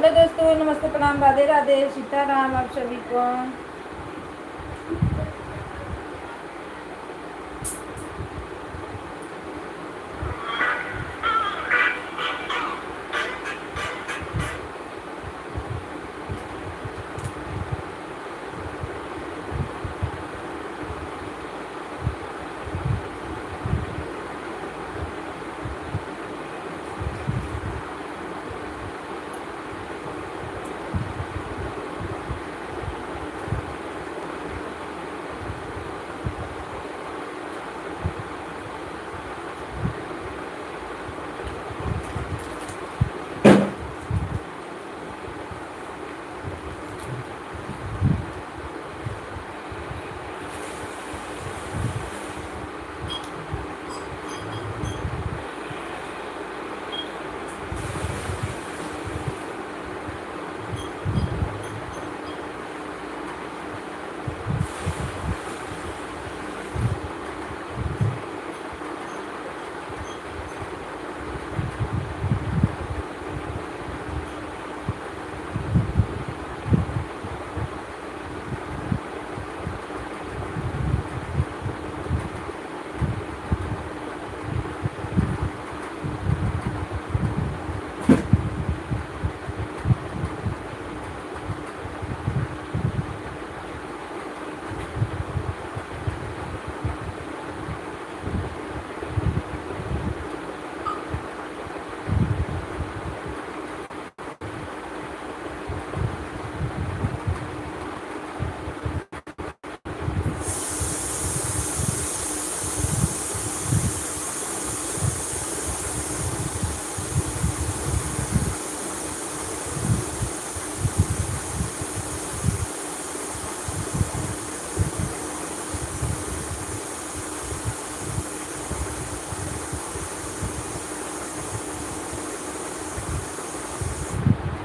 Hello दोस्तों, नमस्ते, प्रणाम, राधे राधे, सीताराम आप सभी को।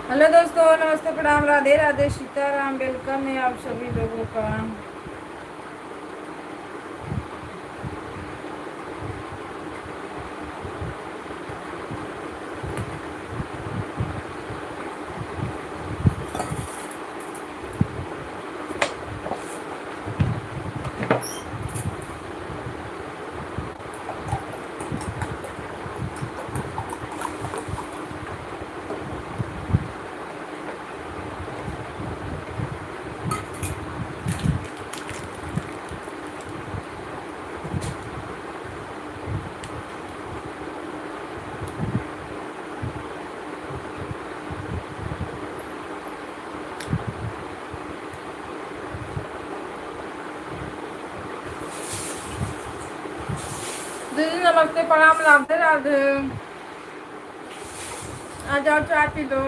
हेलो दोस्तों, नमस्ते, प्रणाम, राधे राधे, सीताराम। वेलकम है आप सभी लोगों का। दीदी नमस्ते, प्रणाम, राधे राधे। आ जाओ, चाय पी दो।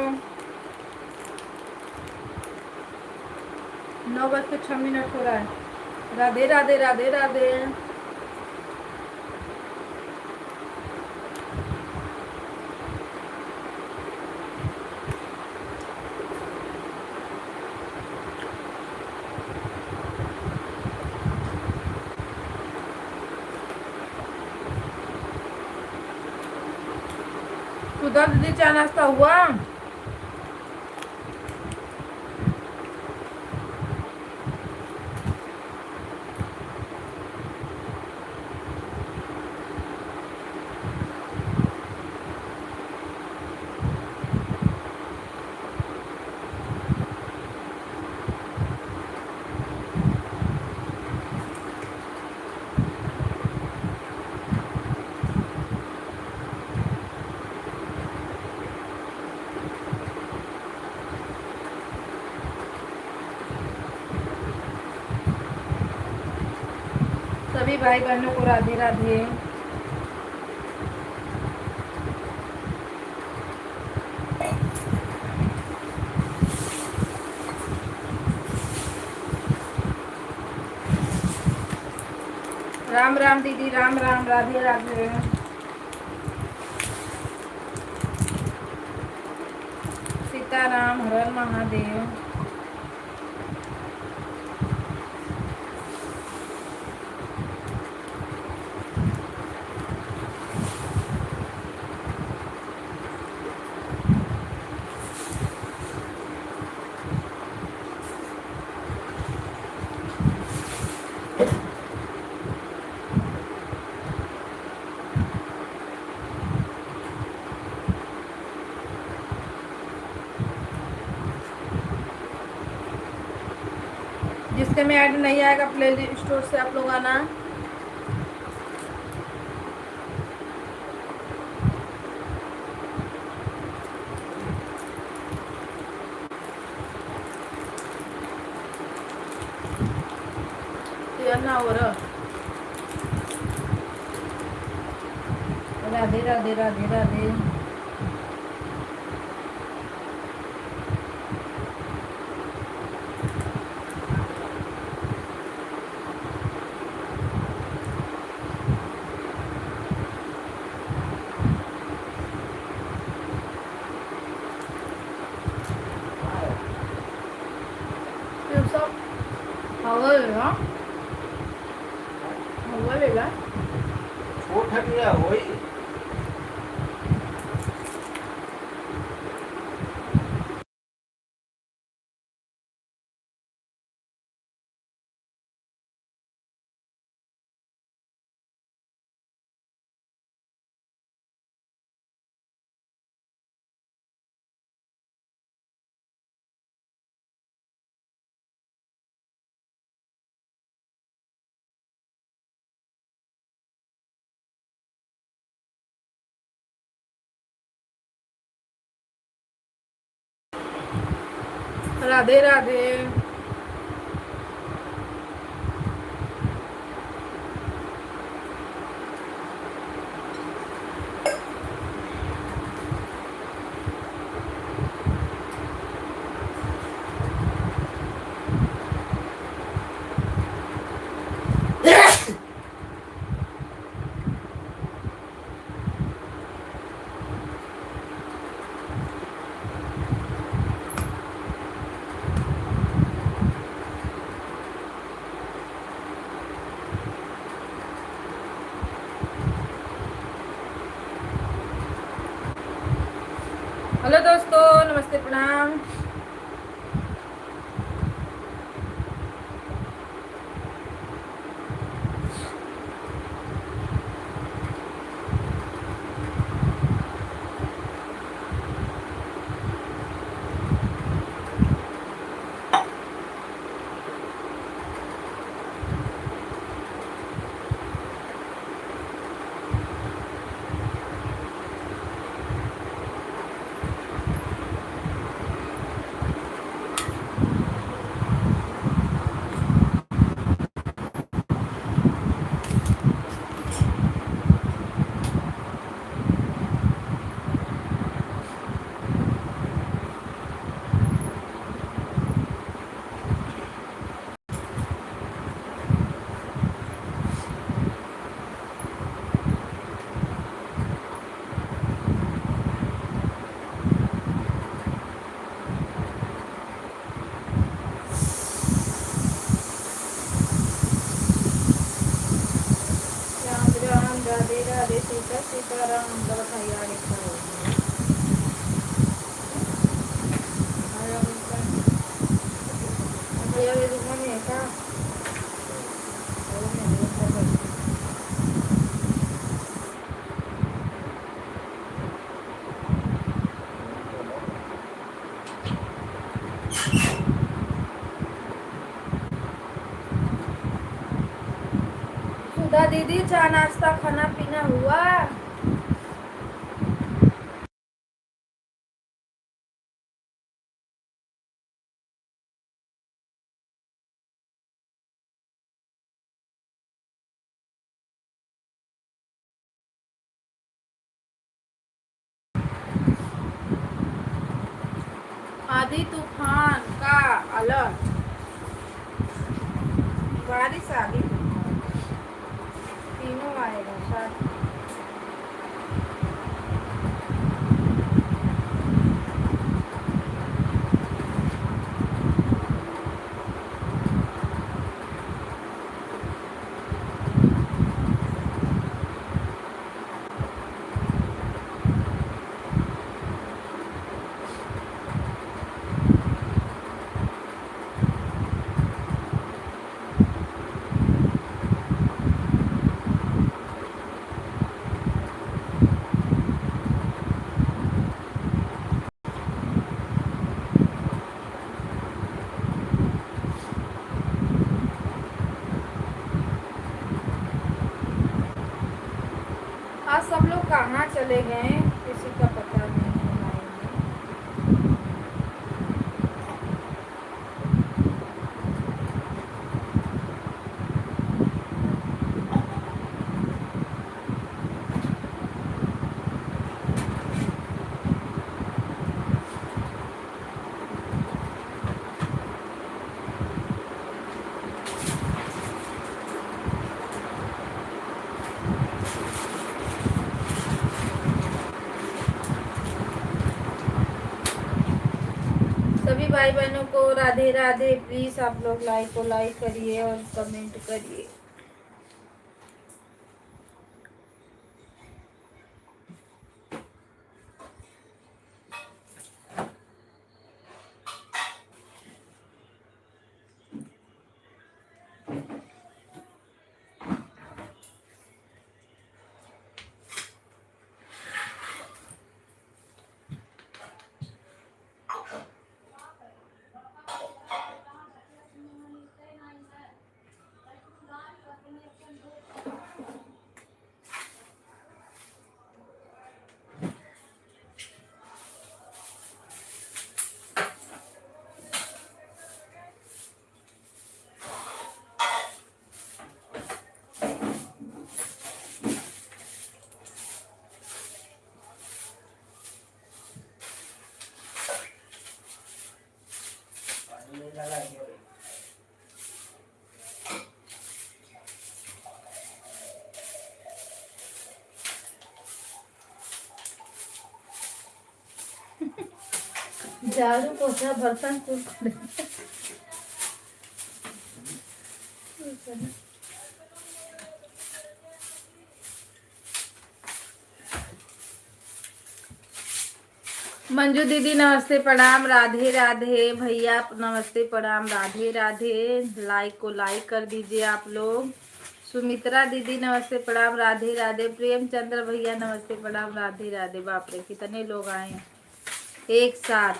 9:06 हो रहा है। राधे राधे, राधे राधे। उधर दीदी चाय नाश्ता हुआ? सभी भाई बहनों को राधे राधे। राम राम दीदी, राम राम, राधे राधे। सीताराम, हर हर महादेव। रास्ते में ऐड नहीं आएगा प्ले स्टोर से, आप लोग आना। ना हो रहा। राधे राधे राधे राधे। सब हवा लेगा, हवा लेगा छोट हटिया होई। राधे राधे। हेलो दोस्तों, नमस्ते प्रणाम। राम राम, राधे राधे, सीता सीताराम। भैया लिखा हो भैया ये दुकान है क्या? सुधा दीदी, चाय नाश्ता खाना पीना हुआ? आंधी तूफान का अलर्ट, बारिश आगे तीनों आएगा शायद। चले गए, किसी का पता नहीं है लाइन में। सभी भाई बहनों को राधे राधे। प्लीज आप लोग लाइक को लाइक करिए और कमेंट करिए। पानी लगा है भाई। झाड़ू पोछा बर्तन कुल मंजू दीदी नमस्ते प्रणाम राधे राधे। भैया नमस्ते प्रणाम राधे राधे। लाइक को लाइक कर दीजिए आप लोग। सुमित्रा दीदी नमस्ते प्रणाम राधे राधे। प्रेमचंद्र भैया नमस्ते प्रणाम राधे राधे। बाप रे कितने लोग आए हैं एक साथ।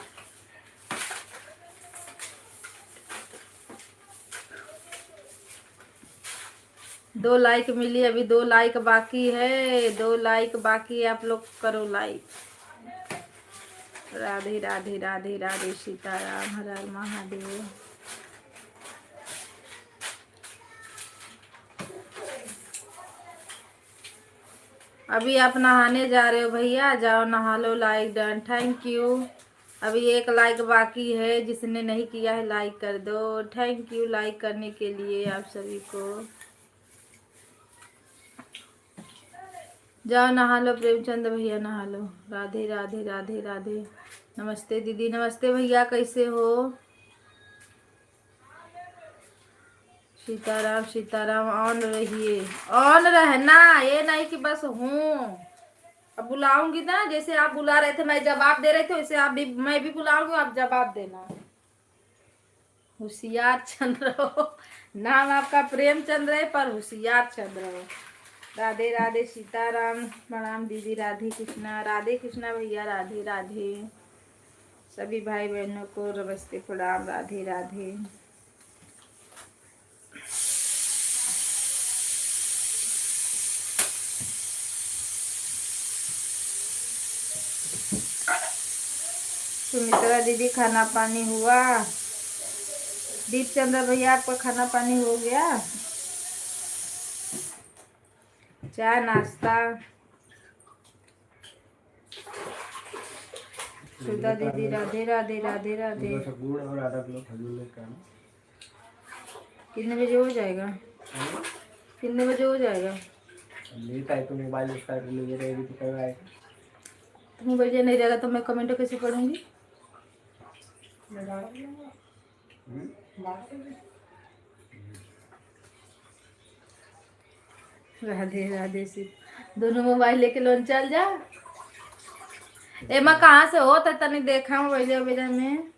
दो लाइक मिली, अभी 2 लाइक बाकी है, 2 लाइक बाकी है। आप लोग करो लाइक। राधे राधे राधे राधे। सीताराम हर हर महादेव। अभी आप नहाने जा रहे हो भैया, जाओ नहा लो। Like done, thank you. अभी 1 लाइक बाकी है, जिसने नहीं किया है लाइक कर दो। थैंक यू लाइक करने के लिए आप सभी को। जाओ नहा लो प्रेमचंद भैया, नहा लो। राधे राधे राधे राधे। नमस्ते दीदी, नमस्ते भैया, कैसे हो? सीताराम सीताराम। ऑन रहिए, ऑन रहना, ये नहीं कि बस हूँ। अब बुलाऊंगी ना, जैसे आप बुला रहे थे मैं जवाब दे रहे थे, वैसे आप भी, मैं भी बुलाऊंगी, आप जवाब देना। होशियार चंद्र हो। नाम आपका प्रेमचंद्र है पर होशियार चंद्र हो। राधे राधे। सीताराम प्रणाम दीदी। राधे कृष्णा, राधे कृष्णा भैया, राधे राधे। सभी भाई बहनों को नमस्ते प्रणाम, राधे राधे। सुमित्रा दीदी खाना पानी हुआ? दीपचंद्र भैया आपका खाना पानी हो गया? चाय नाश्ता? सुधा दीदी राधे राधे राधे राधे। गुड़ और आधा किलो खजूर लेकर आना। कितने बजे हो जाएगा? कितने बजे हो जाएगा? लेट आए तो मोबाइल उसका ले रहेगी तो कब आएगा? तुम बजे नहीं रहेगा तो मैं कमेंट कैसे पढ़ूंगी? राधे राधे। से दोनों मोबाइल लेके लोन चल जा। ए मैं कहाँ से हो तनी देखा हूँ वजह वजह में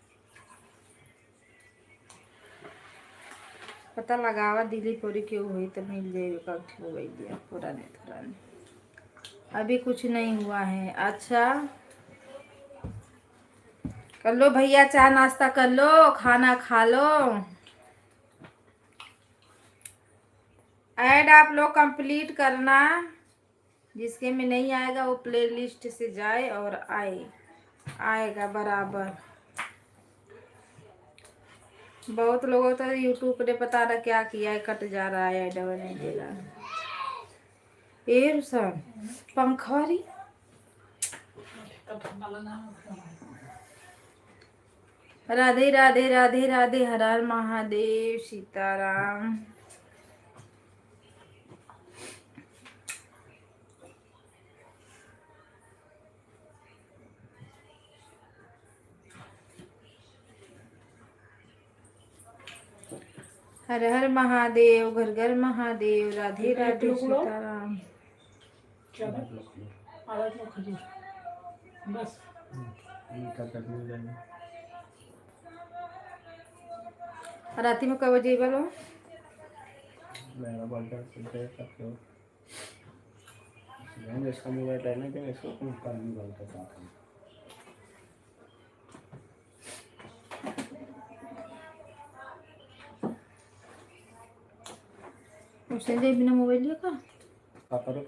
पता लगावा दिल्ली पूरी क्यों हुई तो मिल जाएगा। हो गई दिया पुराने पुराने। अभी कुछ नहीं हुआ है। अच्छा कर लो भैया, चाय नाश्ता कर लो, खाना खा लो। ऐड आप लोग कंप्लीट करना जिसके में नहीं आएगा वो प्लेलिस्ट से जाए और आएगा बराबर। बहुत लोगों तो यूट्यूब ने पता ना क्या किया है, कट जा रहा है, ऐड नहीं दे रहा है। ए रुसन पंखवारी राधे राधे राधे राधे, हर हर महादेव, सीताराम। हर हर महादेव, घर घर महादेव, राधे राधे, सीताराम। बस राती में कब बजे बोलो? मेरा बर्थडे सुनते सकते हो। मैं इसका मोबाइल है ना कि मैं इसको कर नहीं बोलता साथ में। उसने दे बिना मोबाइल लिया का पापा रो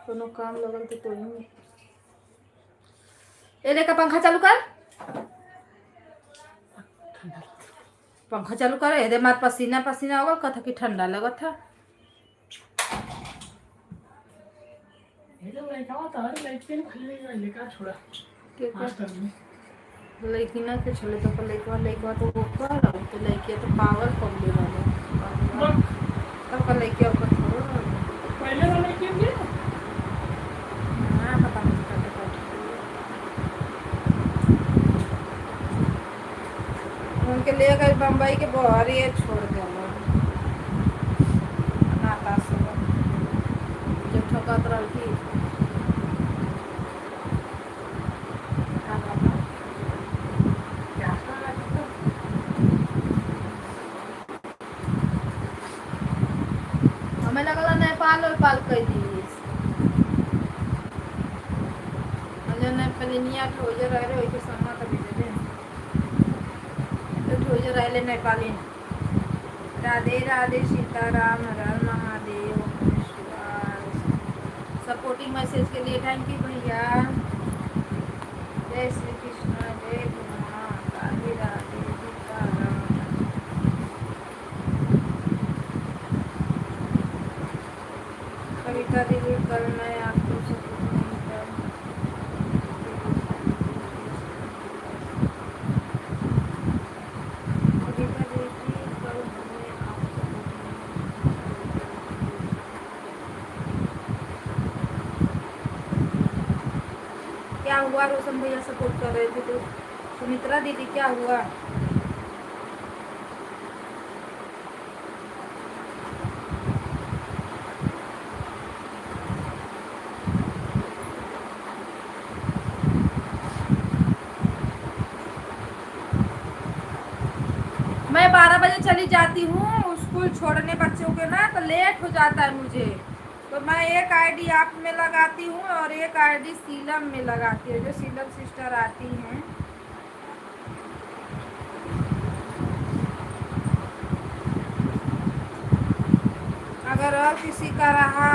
कोनो काम लगल तो ही। ए लेका पंखा चालू कर, पंखा चालू कर। ए दे मार पसीना पसीना होगा कथा की ठंडा लगा था। लड़की ना के छोले तो लड़का तो वो कर तो लड़की तो पावर कम ले वाला तब लड़की और थोड़ा पहले वाले के लिए हां पता नहीं क्या उनके ले गए बम्बई के बाहर ये छोड़ दिया नाता से जब ठोकत रही हमें लगला नेपाल और पाल कर दी ने पनिया ठोजे रह रहे के समा तभी दे तो ठोजे रहले नेपाली। राधे राधे, सीताराम, हर हर महादेव। सपोर्टिंग मैसेज के लिए थैंक यू भैया। जय श्री कृष्ण, जय गुरुनाथ, राधे राधे, सीताराम। कविता दीदी कल मैं आपको सपोर्ट नहीं कर कविता दीदी कल हमें आप सपोर्ट नहीं। क्या हुआ? रोशन भैया सपोर्ट कर रहे थे तो सुमित्रा दीदी क्या हुआ? मैं 12 बजे चली जाती हूँ स्कूल छोड़ने बच्चों के ना, तो लेट हो जाता है मुझे, तो मैं एक आईडी आप में लगाती हूँ और एक आईडी सीलम में लगाती हूँ, जो सीलम सिस्टर आती हैं। अगर और किसी का रहा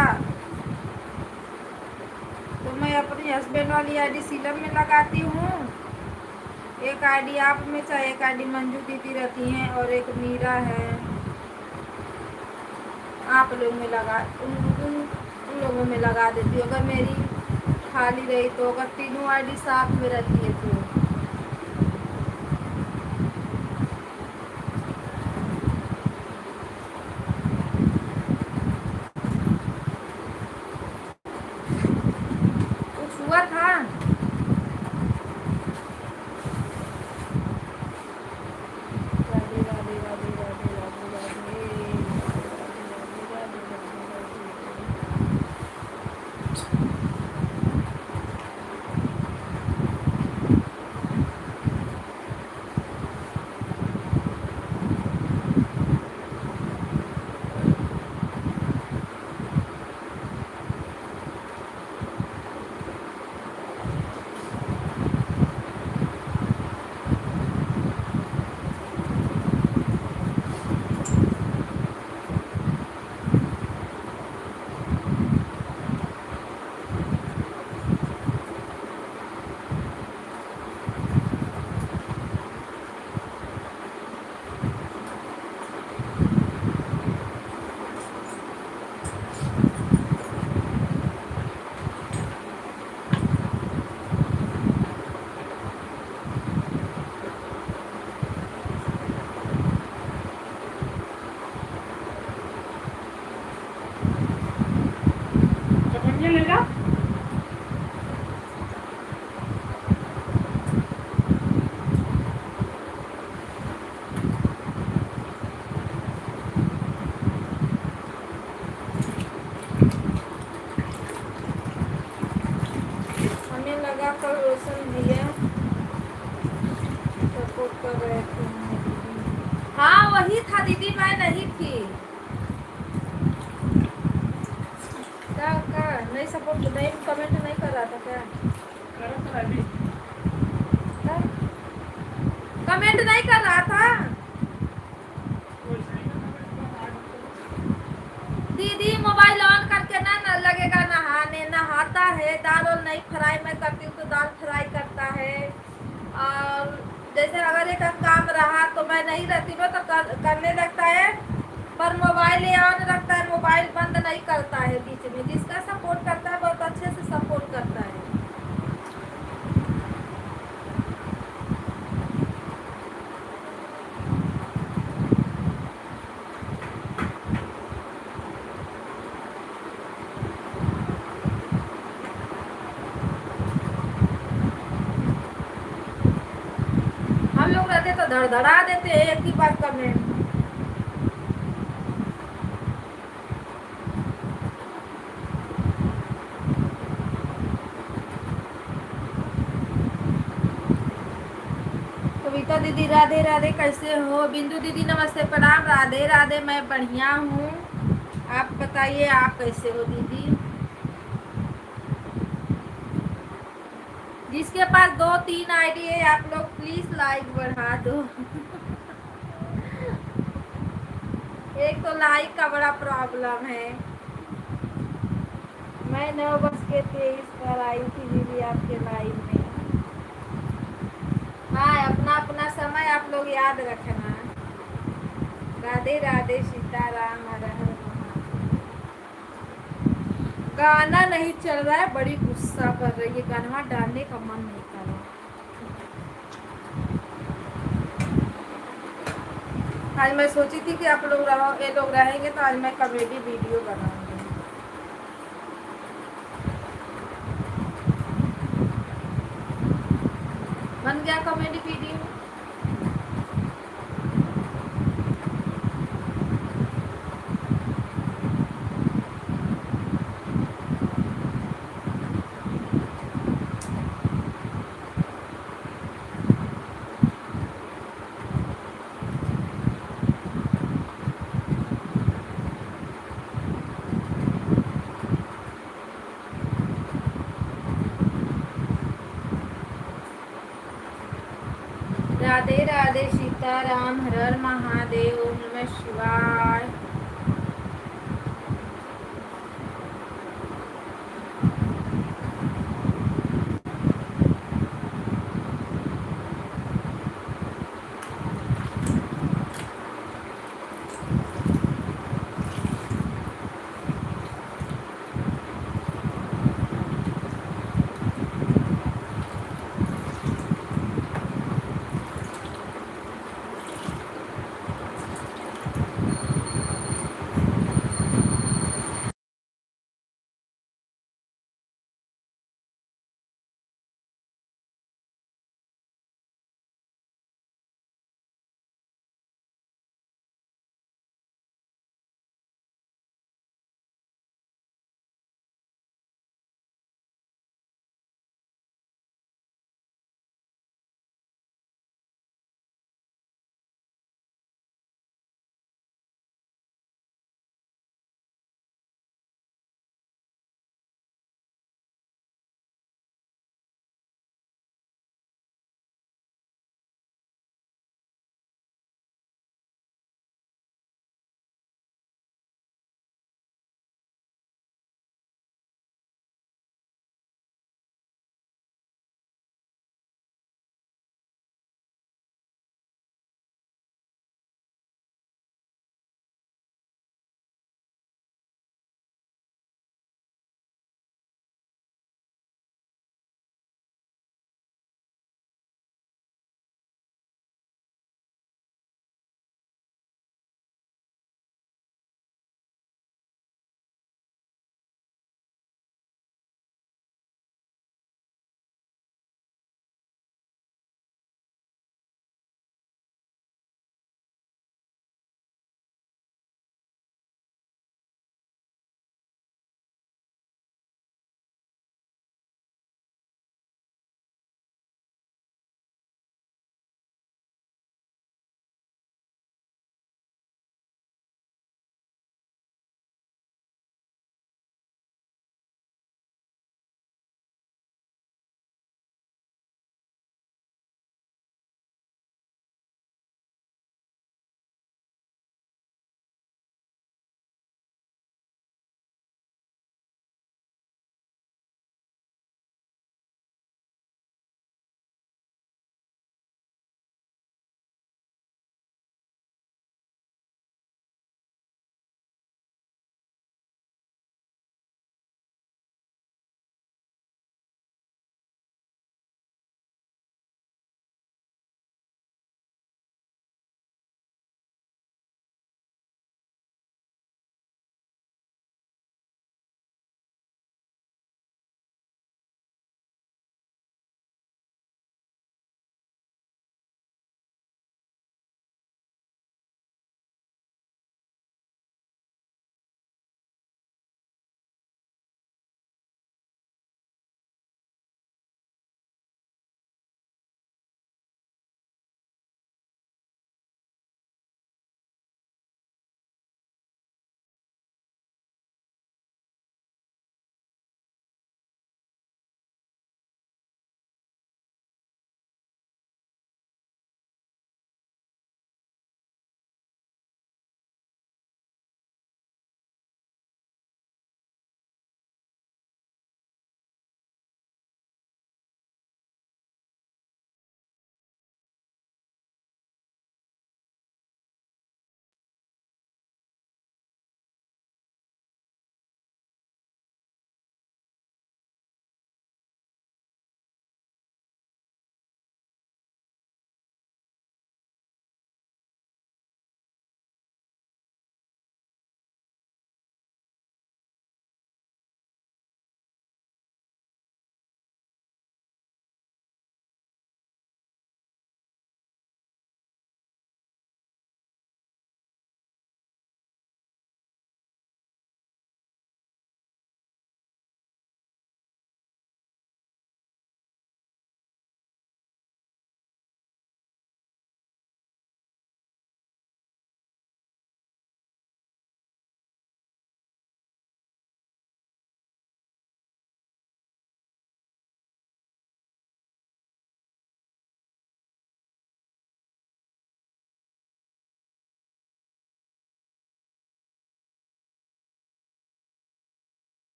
तो मैं अपनी हस्बैंड वाली आईडी सीलम में लगाती हूँ, एक आईडी आप में, चाहे एक आईडी मंजू दीदी रहती हैं और एक मीरा है, आप लोग में लगा उन लोगों में लगा देती हूँ। अगर मेरी खाली रही तो, अगर तीनों आईडी साथ में रहती है तो। कुछ हुआ था? लगा कल रोशन भैया सपोर्ट कर रहे थे हमें। हाँ वही था दीदी, मैं नहीं थी। क्या नहीं सपोर्ट नहीं कमेंट नहीं कर रहा था क्या? क्या? कमेंट नहीं कर रहा था दीदी। मोबाइल ऑन करके ना न लगेगा नहाने, नहाता है। दाल और नहीं फ्राई मैं करती हूँ तो दाल फ्राई करता है। और जैसे अगर एक काम रहा तो मैं नहीं रहती हूँ तो करने लगता है, पर मोबाइल ही ऑन रखता है, मोबाइल बंद नहीं करता है बीच में। जिसका सपोर्ट करता है बहुत अच्छे से सपोर्ट करता है। हम लोग रहते तो धड़धड़ा देते एक ही बात कमेंट। कविता दीदी राधे राधे, कैसे हो? बिंदु दीदी नमस्ते प्रणाम, राधे राधे। मैं बढ़िया हूँ, आप बताइए आप कैसे हो दीदी? जिसके पास 2-3 आईडी है आप लोग प्लीज लाइक बढ़ा दो। एक तो लाइक का बड़ा प्रॉब्लम है। मैं 9:23 पर आई थी दीदी आपके लाइव में। हाँ अपना अपना समय आप लोग याद रखना। राधे राधे, सीताराम, हर हर महादेव। गाना नहीं चल रहा है, बड़ी गुस्सा कर रही है, गाना डालने का मन नहीं कर रहा। आज मैं सोची थी कि आप लोग ये लोग रहेंगे तो आज मैं कॉमेडी वीडियो बनाऊंगी। बन गया कॉमेडी वीडियो। राधे राधे, सीताराम, हर हर महादेव, ओम नमः शिवाय।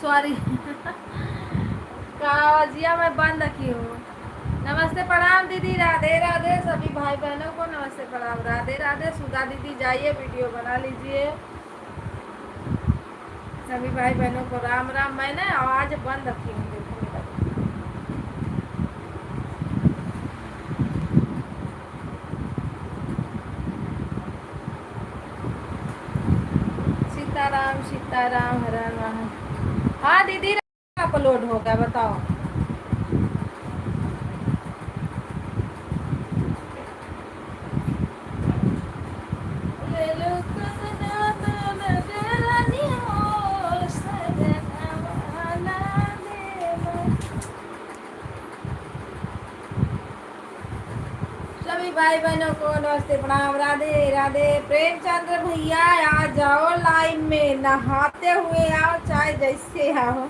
सॉरी कावजिया मैं बंद की हूँ। नमस्ते प्रणाम दीदी, राधे राधे सभी भाई बहनों को नमस्ते प्रणाम, राधे राधे। सुधा दीदी जाइए वीडियो बना लीजिए। सभी भाई बहनों को राम राम। मैंने आवाज बंद रखी हूँ, देखो मेरा। सीताराम सीताराम, हर हर महादेव। हाँ दीदी अपलोड होगा, बताओ। सभी भाई बहनों को नमस्ते प्रणाम, राधे राधे। प्रेमचंद्र भैया आ जाओ लाइव में, नहाते हुए आओ चाहे जैसे आओ।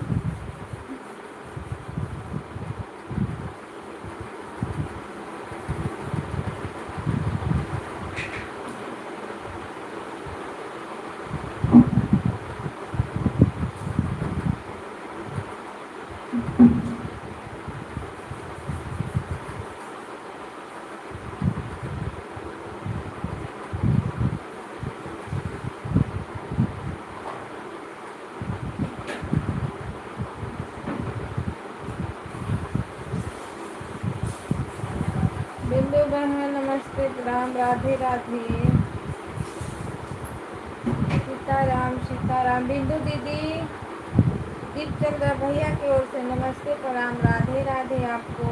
बिंदु बहन नमस्ते प्रणाम, राधे राधे। सीताराम सीताराम। बिंदु दीदी, दीपचंद्र भैया की ओर से नमस्ते प्रणाम, राधे राधे आपको।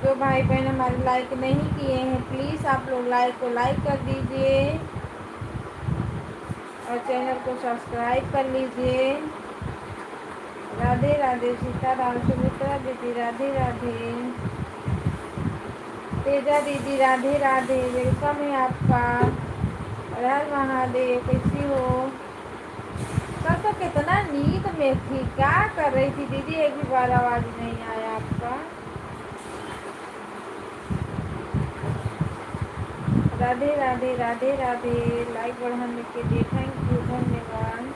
जो भाई बहन हमारे लाइक नहीं किए हैं प्लीज़ आप लोग लाइक को लाइक कर दीजिए और चैनल को सब्सक्राइब कर लीजिए। राधे राधे। सीताराम। सुमित्रा दीदी राधे राधे। तेजा दीदी राधे राधे, वेलकम है आपका। हर हर महादेव। कैसी हो? कल तो कितना नींद में थी, क्या कर रही थी दीदी? एक भी बार आवाज नहीं आया आपका। राधे राधे राधे राधे। लाइक बढ़ाने के लिए थैंक यू, धन्यवाद।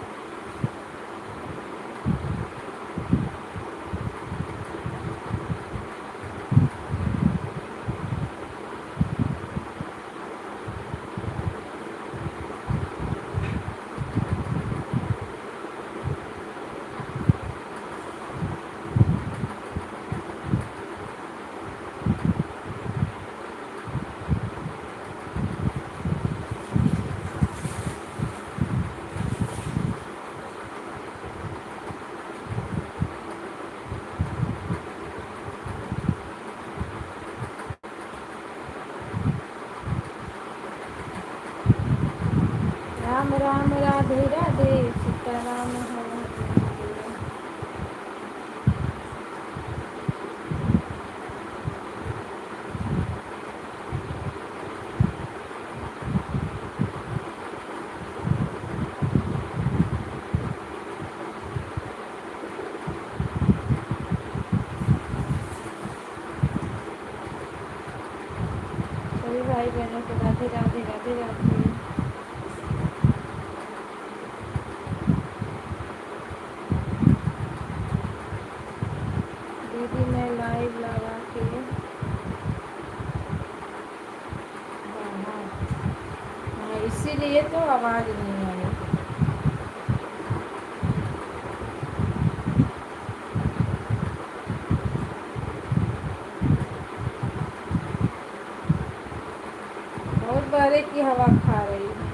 राम राम राधे राधे। सीताराम हर हर महादेव। सभी भाई बहनों को राधे राधे राधे राधे। दीदी मैं लाइव लगा के हाँ, इसीलिए तो आवाज नहीं आई। बहुत बारे की हवा खा रही है।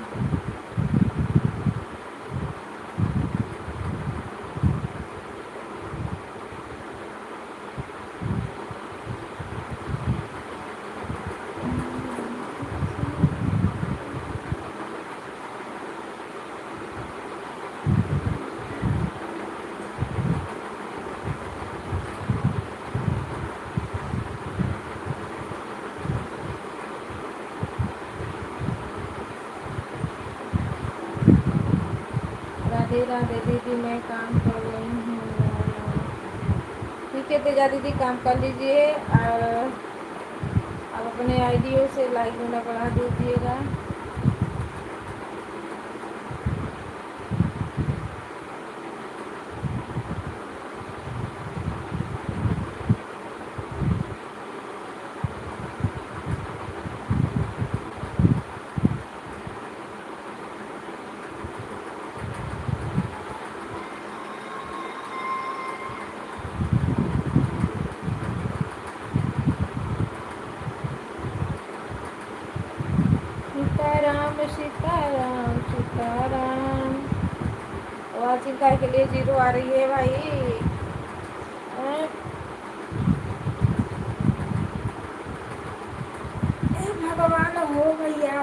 राधे राधे दीदी मैं काम कर रही हूँ। ठीक है तेजा दीदी काम कर लीजिए और आप अपने आईडियो से लाइक होना बढ़ा दीजिएगा। सीताराम सीताराम सीताराम। वाचिंग काय के लिए 0 आ रही है भाई? भगवान हो भैया।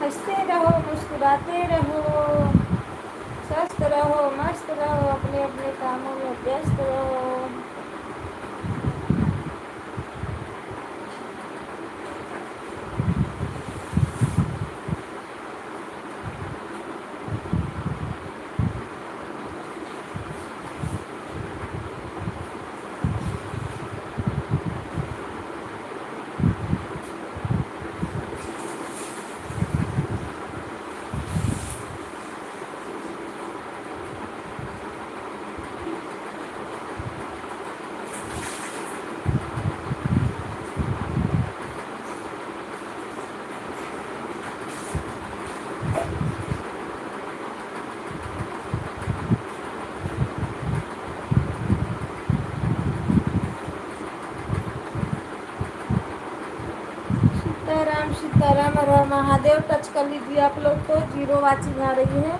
हंसते रहो मुस्कुराते रहो, स्वस्थ रहो मस्त रहो, अपने अपने कामों में व्यस्त रहो। सीताराम सीताराम हर हर महादेव। टच कर लीजिए आप लोग तो 0 वाचिंग आ रही है।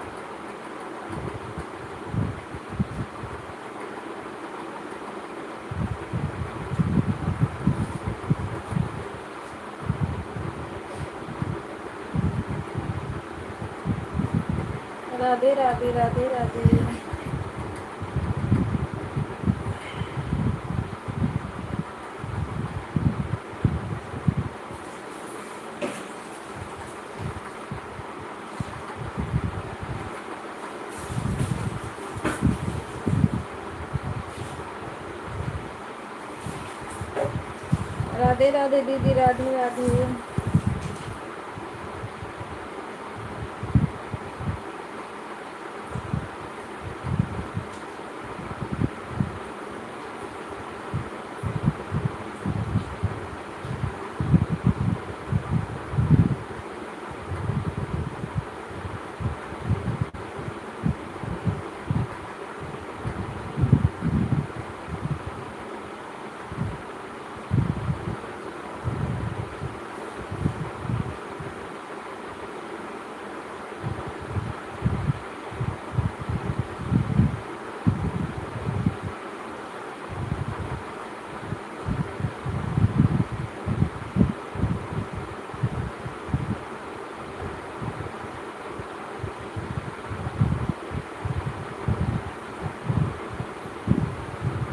राधे राधे राधे राधे। राधे राधे दीदी, राधे राधे।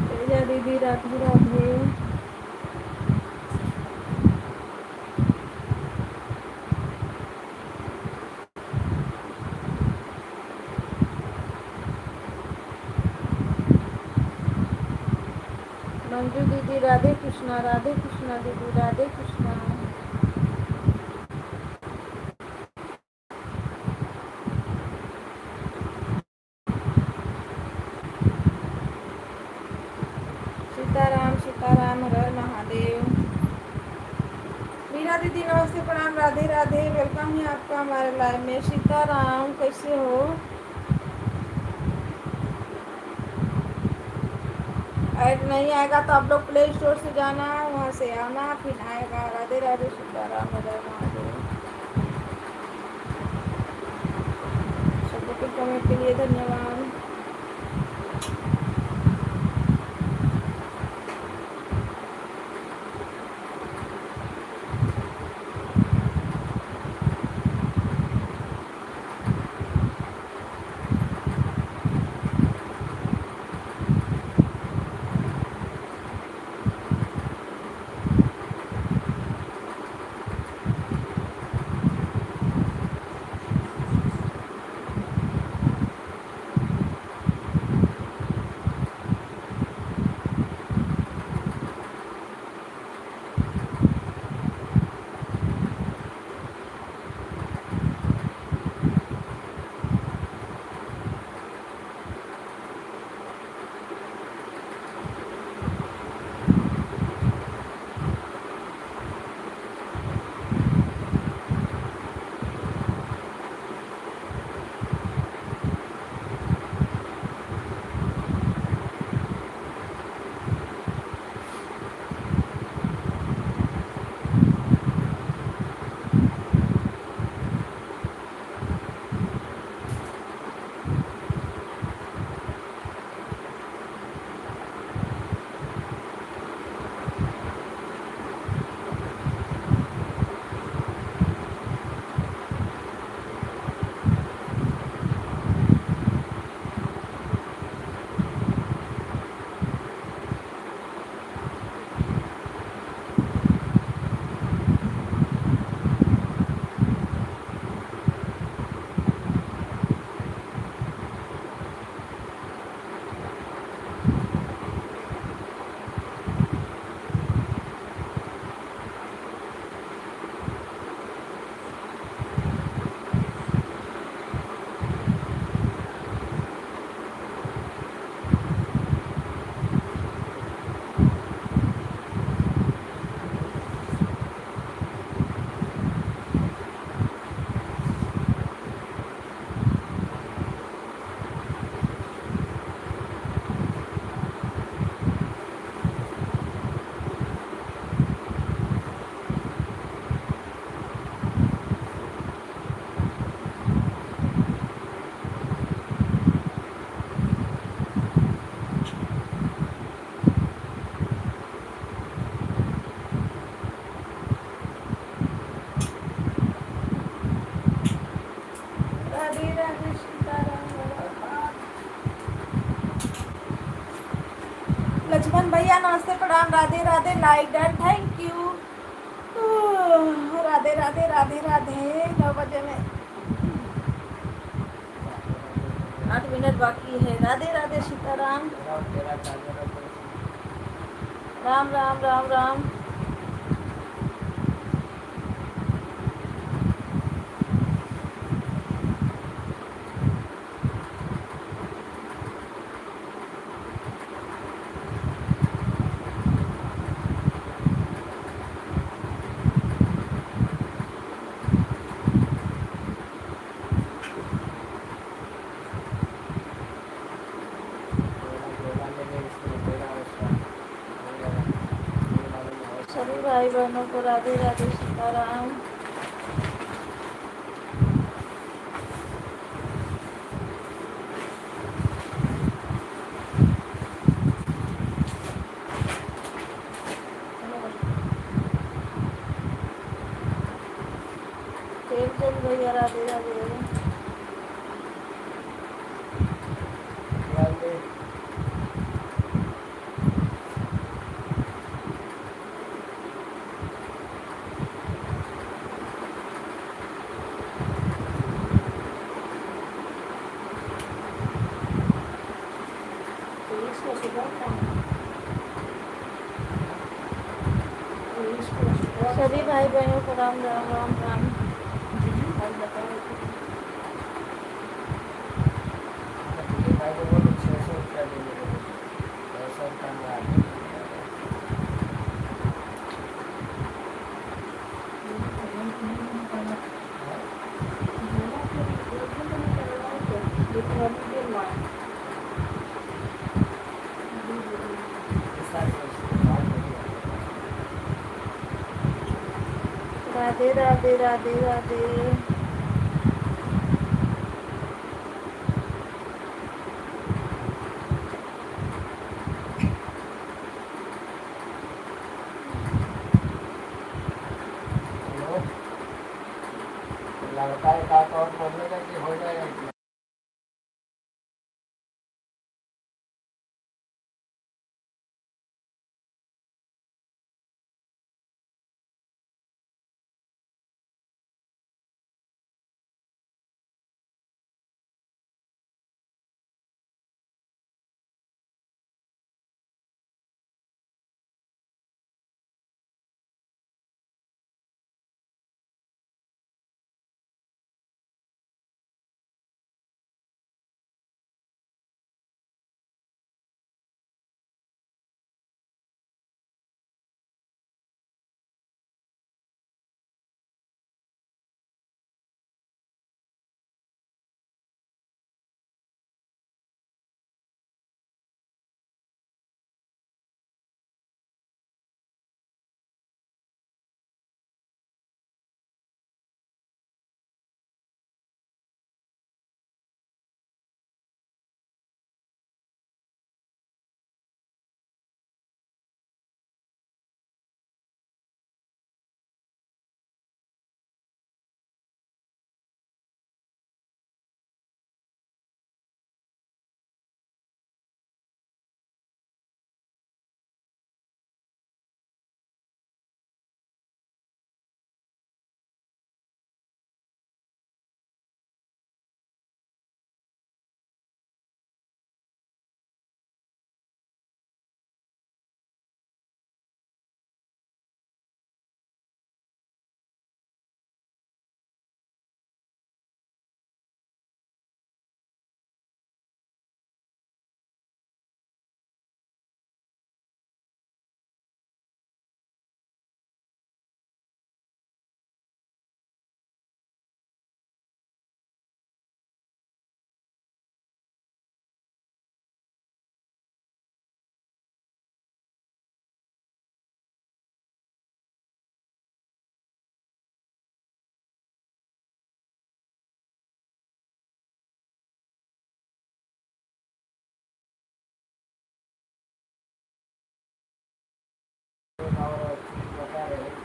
तेजा दीदी राधे राधे। मंजू दीदी राधे कृष्णा, राधे कृष्णा दीदी, राधे कृष्णा। सीताराम सीताराम हर हर महादेव। मीरा दीदी नमस्ते प्रणाम, राधे राधे। वेलकम है आपका हमारे लाइव में। सीताराम कैसे हो? ऐड नहीं आएगा तो आप लोग प्ले स्टोर से जाना, वहाँ से आना, फिर आएगा। राधे राधे सीताराम हर हर महादेव। सबको कमेंट के लिए धन्यवाद। Radhe Radhe like done thank you. Radhe Radhe Radhe Radhe 9 बजे में 8 मिनट बाकी है। राधे राधे सीताराम। राम राम राम राम। सभी भाई बहनों को राधे राधे सीताराम। चल भैया राधे राधे। सभी भाई बहनों को राम राम राम राम। राधे राधे राधे राधे। लगता है का और बोलने का कि हो जाएगा।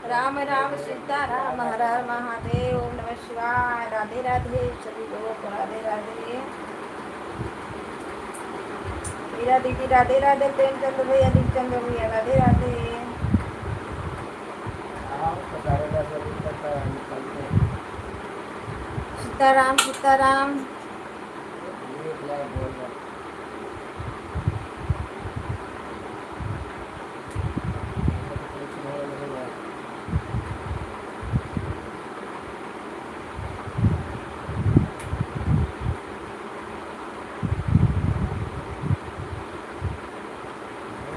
राम राम सीता राम हर हर महादेव। ओम नमः शिवाय। राधे राधे सभी लोगों को राधे राधे। मीरा दीदी राधे राधे, प्रेमचंद भैया, दीपचंद भैया राधे राधे। हाँ तो 10:30 बजे तक निकलते हैं। सीताराम सीताराम। ये ब्लैक बोल रहा है। तो कुछ नहीं लगेगा।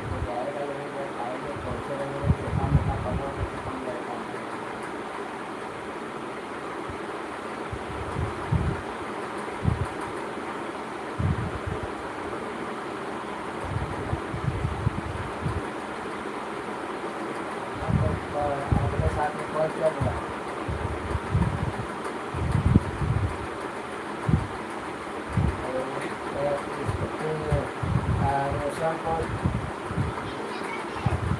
तो जाएगा यहीं पर खाएंगे पहुँचे रहेंगे छोटा मोटा पकड़ के खत्म जाएगा। अपने साथ में पहुँच जाऊँगा। रोशन को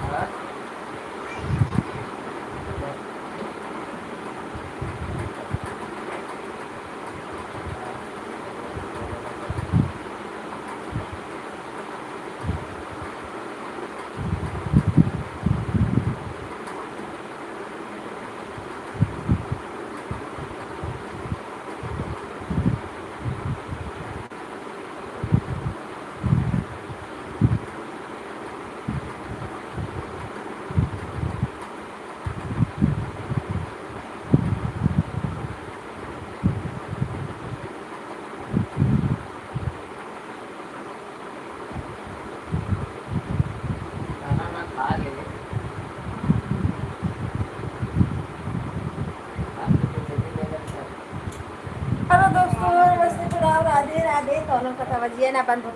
हाँ खाना ना खा ले। आपको तो जल्दी लेकर चल। हेलो दोस्तों, नमस्ते प्रणाम, राधे राधे। दोनों कथा बजिए ना अपन तो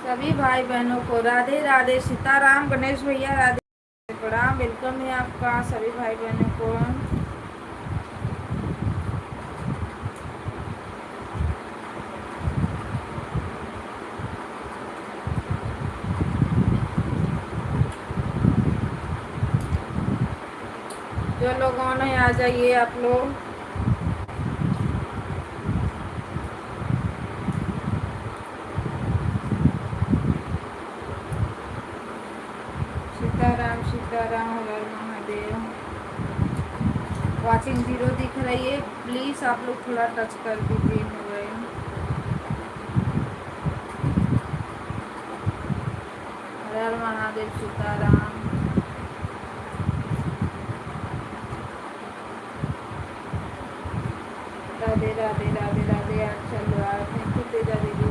सभी भाई बहनों को राधे राधे, सीताराम, गणेश भैया राधे प्रणाम। वेलकम है आपका सभी भाई बहनों को। जो लोग ऑन है आ जाइए आप लोग। सीताराम सीताराम, हर हर महादेव। वाचिंग 0 दिख रही है, प्लीज आप लोग थोड़ा टच कर दीजिए मोबाइल। हर हर महादेव, सीताराम। राधे राधे राधे राधे। आज चल रहा है, थैंक यू तेजा दीदी।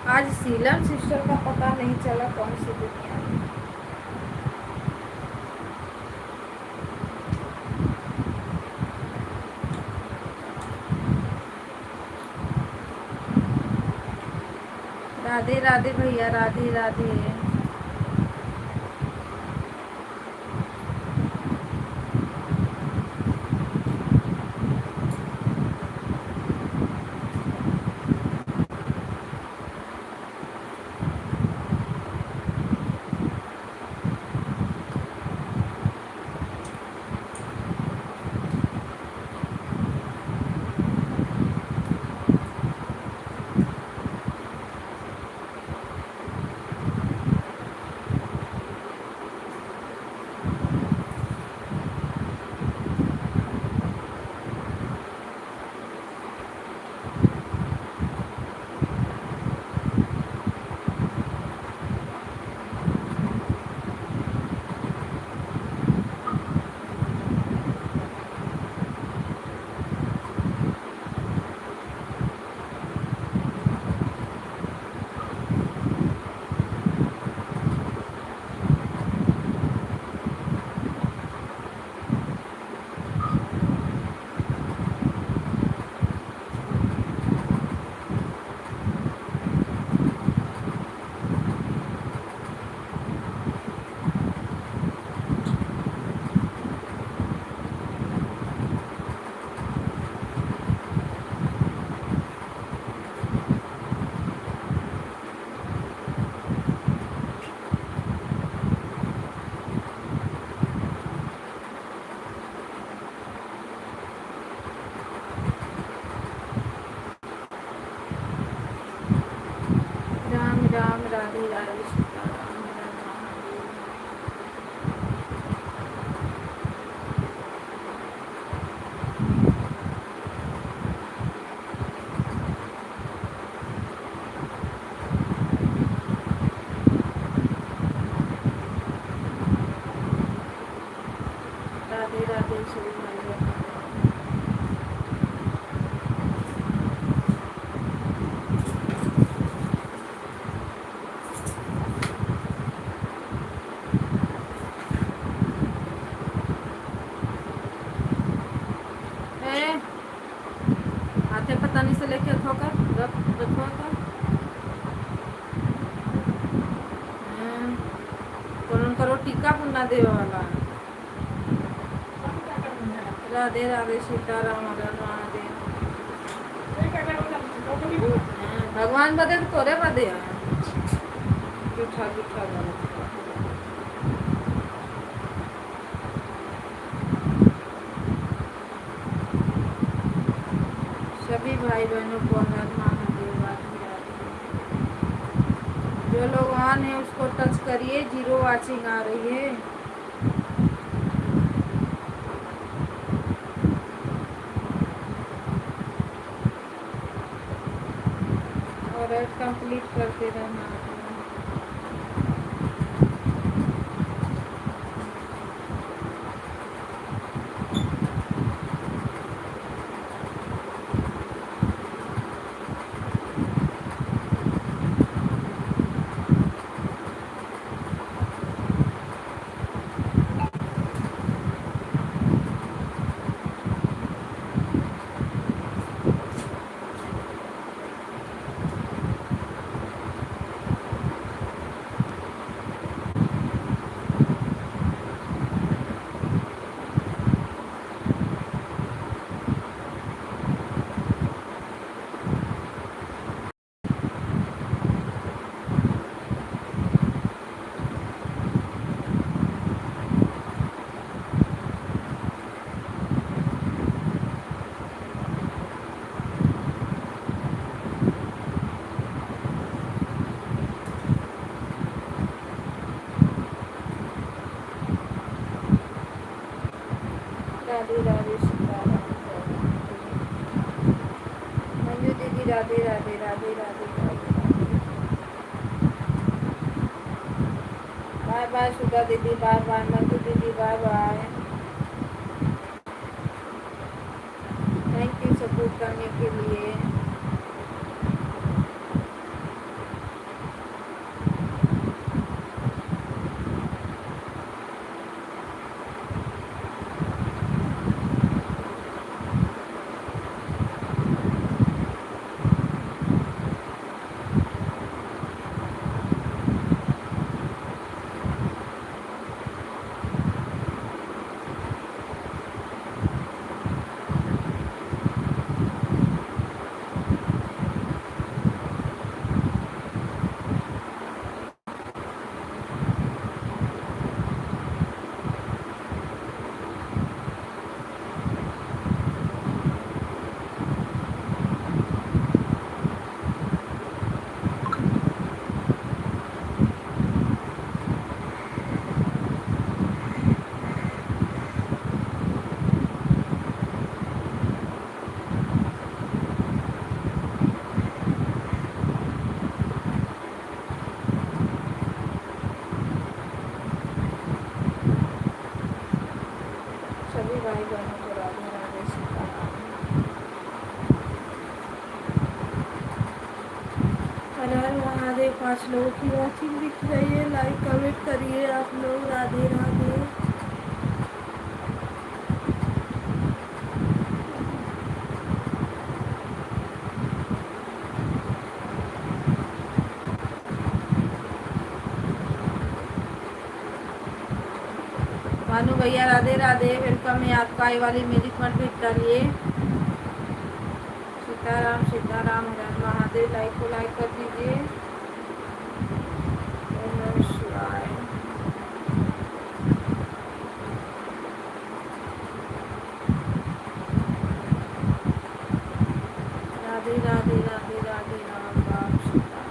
आज सीलम सिस्टर का पता नहीं चला कौन सी दुनिया में। राधे राधे भैया, राधे राधे। राम राम, राधे राधे, सीताराम, हर हर महादेव। राधे राधे सभी भाई बहनों को। हाथे पतानी से लेके अथवा कर करो टीका पुन्ना देवे वाला। राधे राधे, सीताराम, हर हर महादेव। भगवान बदे तो तोरे बदे है। जूठा जूठा सभी भाई बहनों को हर हर महादेव, राधे राधे। जो लोग ऑन है उसको टच करिए, 0 वाचिंग आ रही है। और कंप्लीट करते रहना। राधे राधे सीताराम। मंजू दीदी राधे राधे राधे राधे राधे राधे। बाय बाय सुधा दीदी, बाय बाय मंजू दीदी, bye bye. Thank you support करने के लिए। सभी भाई बहनों को राधे राधे सीताराम। हर हर महादेव। 5 लोगों की वॉचिंग दिख रही है, लाइक कमेंट करिए आप लोग। राधे राधे। भानु भैया राधे राधे, वेलकम है आपका। ये वाली म्यूजिक मत भी डालिए। सीताराम सीताराम, हर हर महादेव। लाइक को लाइक कर दीजिए। ओम नमः शिवाय। राधे राधे राधे राधे, राम राम सीताराम।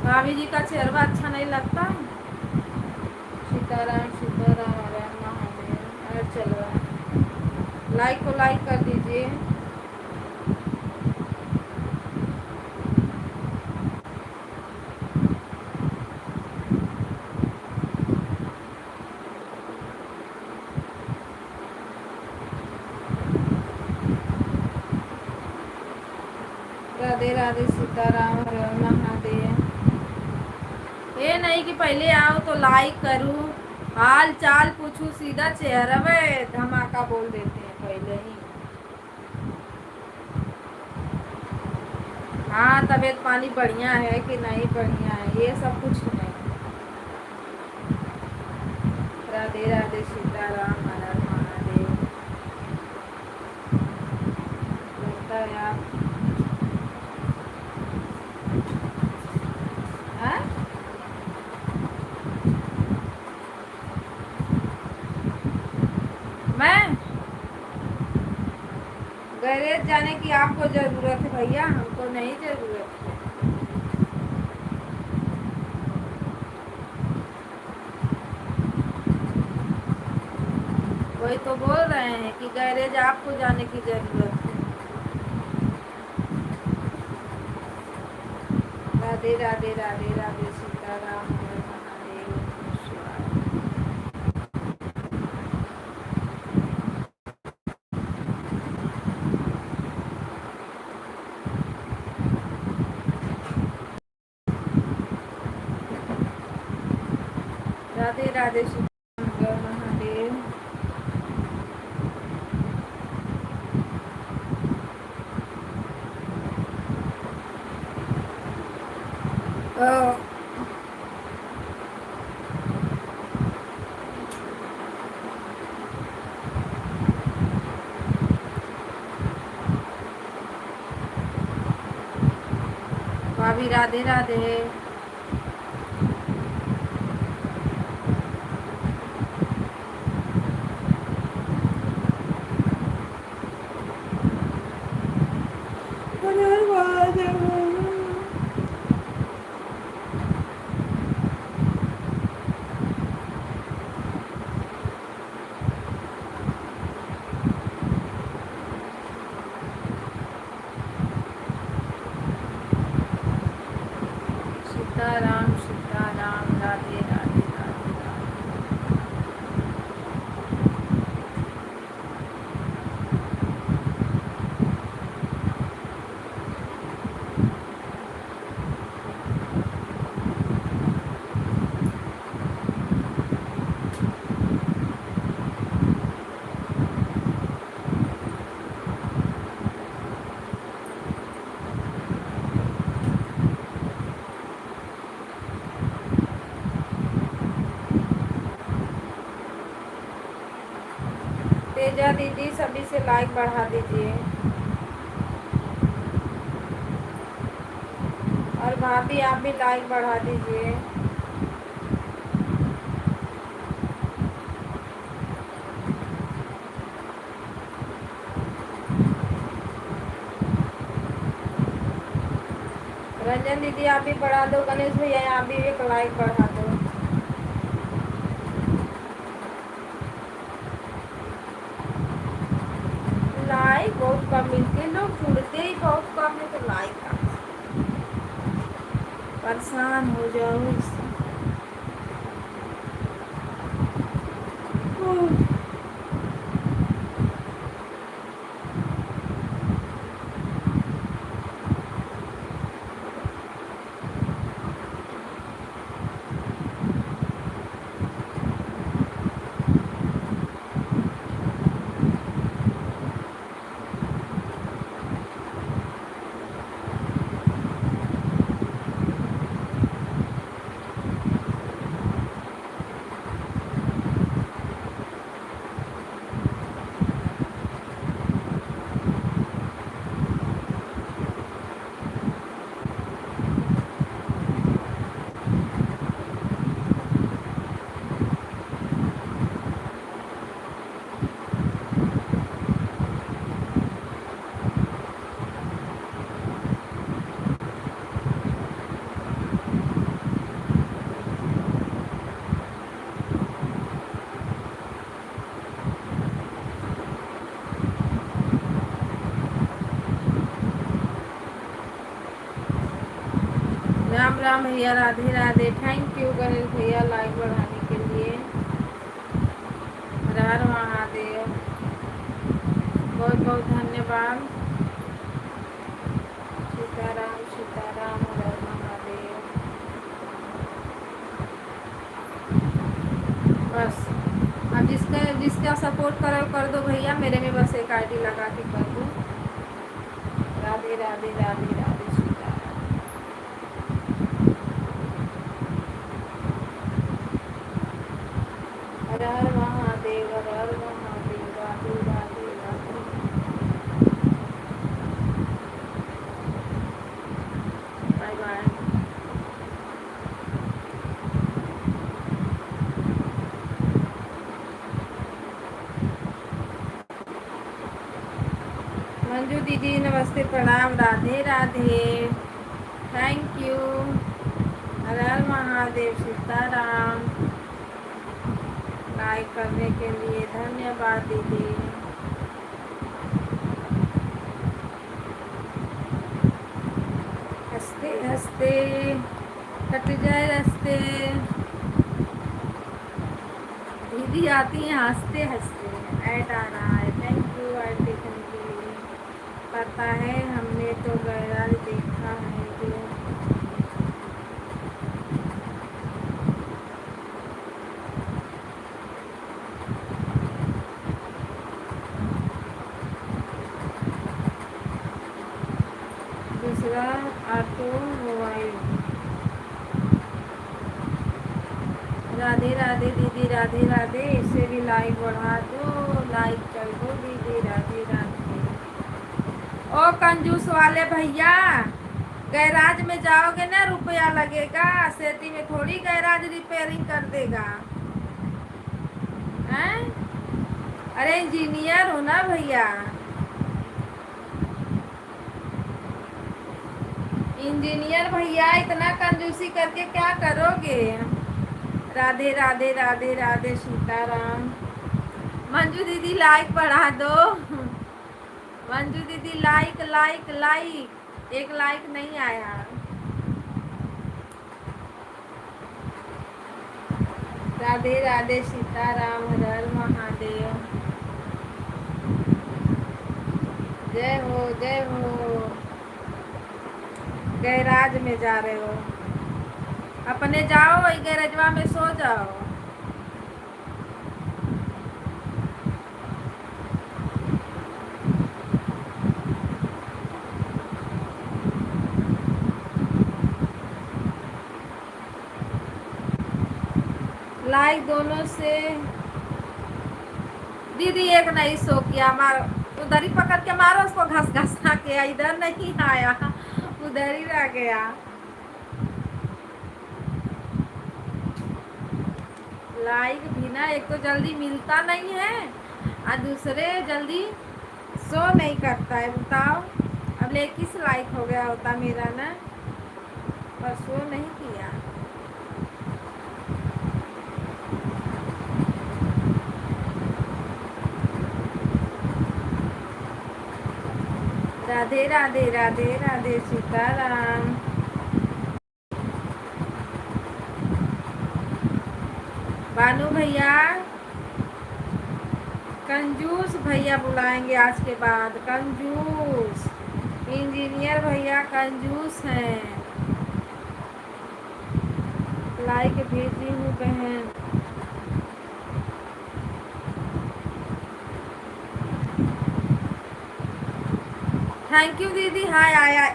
भाभी जी का चेहरा अच्छा नहीं लगता है। सीताराम सीताराम, हर हर महादेव। अरे चल रहा है। लाइक को लाइक कर दीजिए। राधे राधे सीताराम, हर हर महादेव। ये नहीं कि पहले आओ तो लाइक करूं, हाल चाल पूछूं, सीधा चेहरा में धमाका बोल देते हैं पहले ही। हाँ, तबीयत पानी बढ़िया है कि नहीं बढ़िया है, ये सब कुछ नहीं। राधे राधे सीताराम, हर हर महादेव। लगता है आप हाँ? मैं गैरेज जाने की आपको जरूरत है भैया, हमको नहीं जरूरत है। वही तो बोल रहे हैं कि गैरेज आपको जाने की जरूरत है। राधे राधे राधे राधे सीताराम, हर हर महादेव। नमः शिवाय। राधे राधे सीताराम, हर हर महादेव। भाभी राधे राधे। सीताराम सीताराम राधे राधे राधे राधे। तेजा दीदी सभी से लाइक बढ़ा दीजिए। और भाभी आप भी लाइक बढ़ा दीजिए। रंजन दीदी आप भी बढ़ा दो। गणेश भैया आप भी एक लाइक बढ़ा दो। लाइक बहुत कम मिलते हैं, लोग जुड़ते ही बहुत कम है, तो लाइक कहाँ से? परेशान हो जाओ इससे। राम राम भैया राधे राधे। थैंक यू गणेश भैया लाइक बढ़ाने के लिए। हर हर महादेव, बहुत बहुत धन्यवाद। सीताराम सीताराम हर हर महादेव। बस अब जिसका सपोर्ट करो कर दो भैया, मेरे में बस एक आईडी लगा के कर दो। राधे राधे राधे राधे सीताराम। हर हर महादेव हर हर महादेव। राधे राधे राधे। Bye bye. मंजू दीदी नमस्ते प्रणाम Radhe Radhe. Thank you. Har Har Mahadev Sitaram. Like करने के लिए धन्यवाद दीदी। हंसते हंसते कट जाए रास्ते। दीदी आती हैं हंसते हंसते। ऐड आ रहा है, थैंक यू ऐड देखने के लिए। पता है हमने तो गैराज देखा है जो। दूसरा ऑटोमोबाइल। राधे राधे दीदी राधे राधे। इसे भी लाइक बढ़ा दो, लाइक कर दो दीदी। राधे राधे। ओ कंजूस वाले भैया गैराज में जाओगे ना रुपया लगेगा, सेती में थोड़ी गैराज रिपेयरिंग कर देगा। हैं? अरे इंजीनियर हो ना भैया, इंजीनियर भैया, इतना कंजूसी करके क्या करोगे। राधे राधे राधे राधे सीताराम। मंजू दीदी लाइक बढ़ा दो। मंजू दीदी लाइक लाइक लाइक, एक लाइक नहीं आया। राधे राधे सीताराम, हर हर महादेव। जय हो जय हो। गैराज में जा रहे हो, अपने जाओ वही गैराजवा में सो जाओ। लाइक दोनों से। दीदी एक नहीं सो किया, मार उधर ही पकड़ के मारो उसको, घस घसना के, इधर नहीं आया, उधर ही रह गया। लाइक भी ना, एक तो जल्दी मिलता नहीं है और दूसरे जल्दी शो नहीं करता है। बताओ, अब 21 लाइक हो गया होता मेरा ना, पर शो नहीं किया। राधे राधे राधे राधे सीताराम। बानू भैया, कंजूस भैया बुलाएंगे आज के बाद, कंजूस। इंजीनियर भैया कंजूस हैं। लाइक भेजी हूँ बहन। थैंक यू दीदी। हाय आया।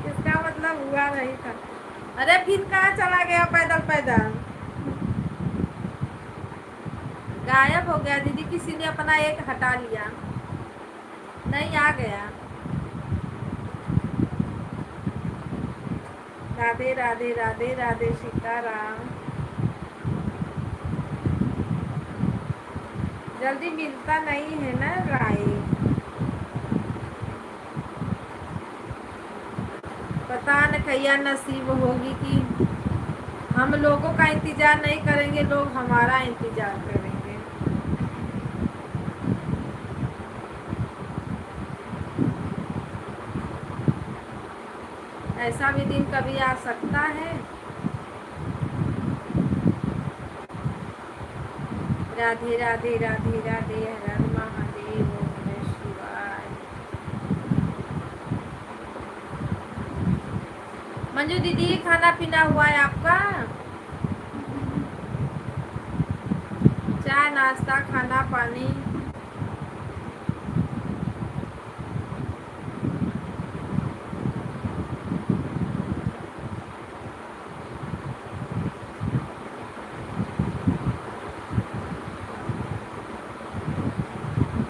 इसका मतलब हुआ नहीं था। अरे फिर कहाँ चला गया पैदल पैदल, गायब हो गया दीदी, किसी ने अपना एक हटा लिया। नहीं, आ गया। राधे राधे राधे राधे सीताराम। जल्दी मिलता नहीं है ना लाइक, पता न कहिया नसीब होगी कि हम लोगों का इंतजार नहीं करेंगे, लोग हमारा इंतजार करेंगे। ऐसा भी दिन कभी आ सकता है। राधे राधे राधे राधे, हर हर महादेव, ओम नमः शिवाय। मंजू दीदी, खाना पीना हुआ है आपका? चाय नाश्ता खाना पानी?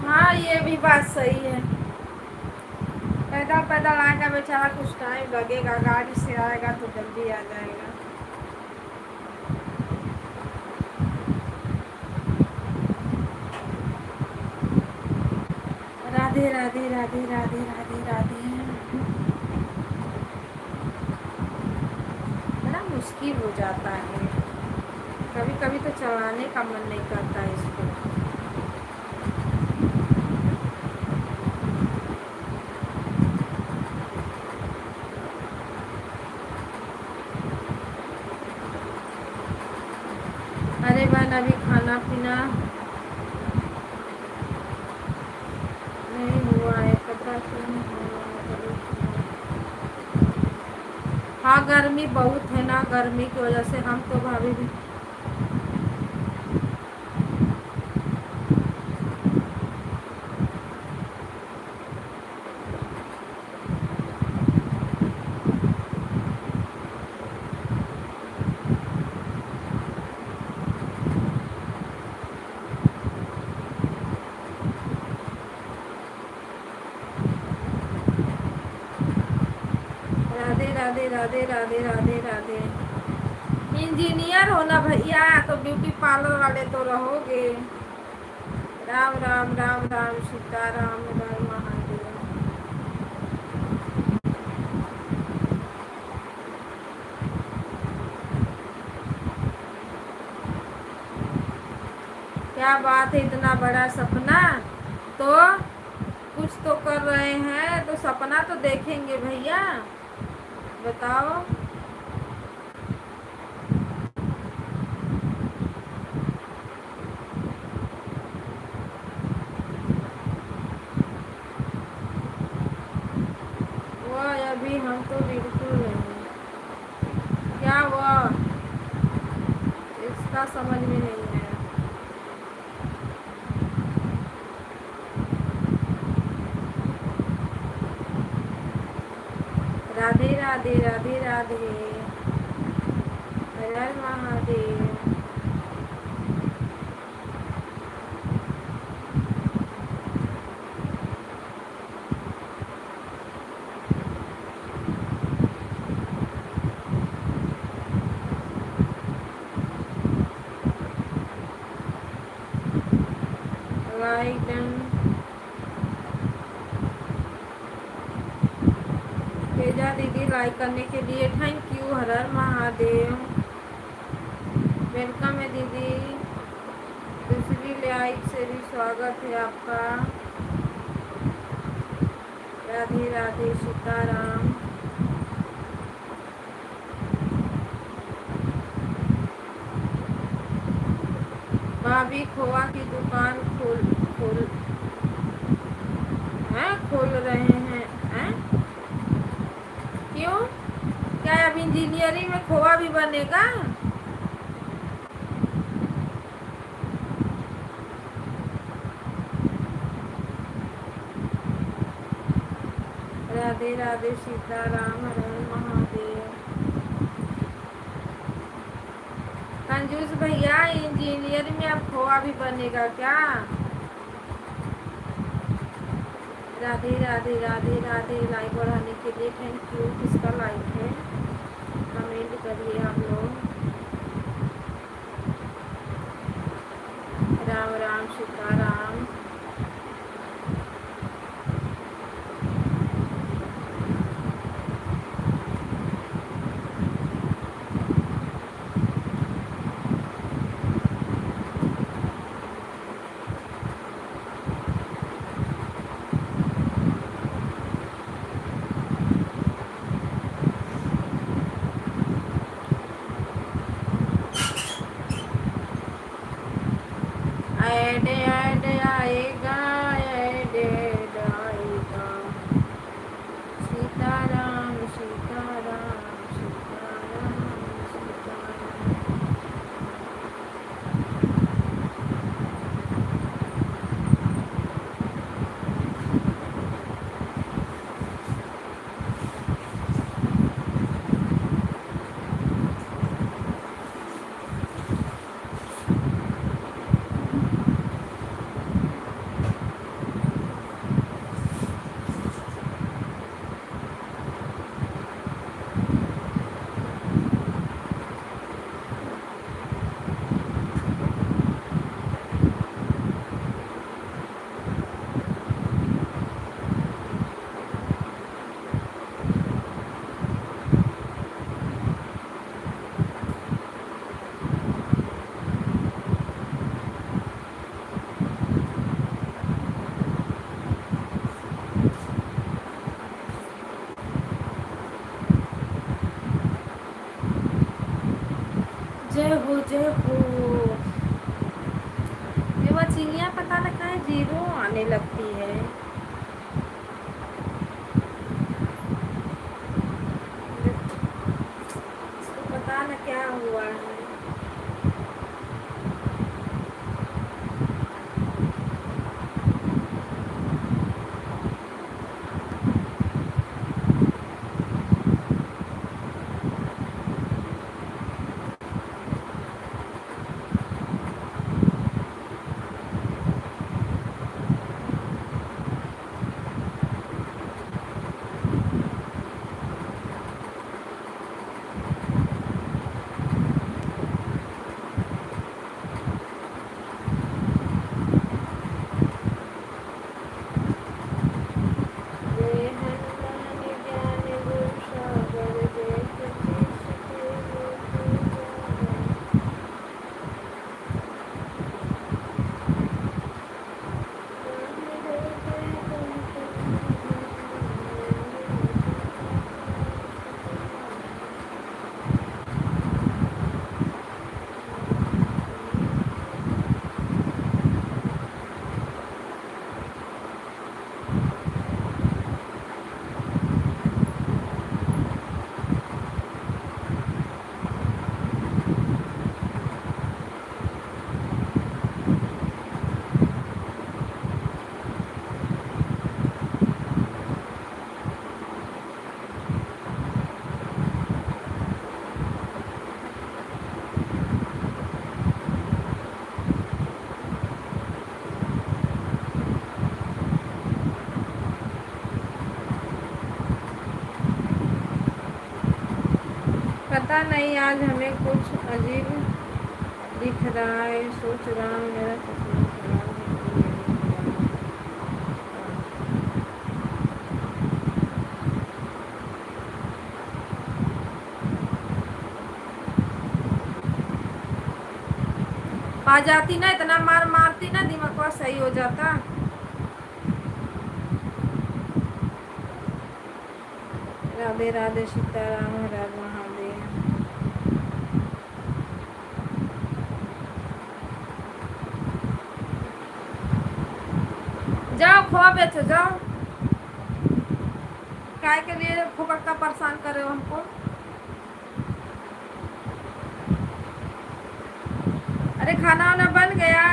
हाँ, ये भी बात सही है। पैदल पैदल आएगा बेचारा, कुछ टाइम लगेगा, गाड़ी से आएगा तो जल्दी आ जाएगा। राधे राधे राधे राधे राधे राधे। बड़ा मुश्किल हो जाता है, कभी कभी तो चलाने का मन नहीं करता इसको। अरे बहन, अभी खाना पीना नहीं हुआ है, पता क्यों हुआ। हाँ, गर्मी बहुत है ना, गर्मी की वजह से हम तो भाभी भी राधे राधे राधे राधे राधे। इंजीनियर हो ना भैया तो ब्यूटी पार्लर वाले तो रहोगे। राम राम राम राम सीताराम हर महादेव। क्या बात है, इतना बड़ा सपना, तो कुछ तो कर रहे हैं तो सपना तो देखेंगे भैया, बताओ। वो अभी हम तो बिल्कुल नहीं, क्या हुआ इसका समझ में नहीं है। राधे राधे राधे राधे हर हर महादेव। लाइक डन तेजा दीदी, लाइक करने के लिए thank you. Har Har Mahadev, welcome है दीदी। दूसरी लाइक से भी स्वागत है आपका। राधे राधे सीताराम। भाभी खोआ की दुकान खोल रहे हैं? क्यों, क्या अब इंजीनियरिंग में खोआ भी बनेगा? राधे राधे सीताराम हर हर महादेव। कंजूस भैया, इंजीनियर में अब खोआ भी बनेगा क्या? राधे राधे राधे राधे। लाइक बढ़ाने के लिए थैंक यू। किसका लाइक है कमेंट करिए आप लोग। राम राम सीताराम। ऐड ऐड आएगा, ऐड ऐड आएगा। सीताराम सीताराम सीताराम सीताराम। जय हो जय हो। ये वो चिड़िया पता लगता है जीरो आने लगती है। इसको पता न क्या हुआ है। पता नहीं आज हमें कुछ अजीब दिख रहा है, सोच रहा हूँ मेरा सपना खराब है कि नहीं खराब। आ जाती ना, इतना मार मारती ना, दिमाग सही हो जाता। राधे राधे, सीताराम, हर हर महादेव। जाओ खोआ बेचो, जाओ। काय के लिए फुकट का परेशान कर रहे हो हमको? अरे खाना वाना बन गया?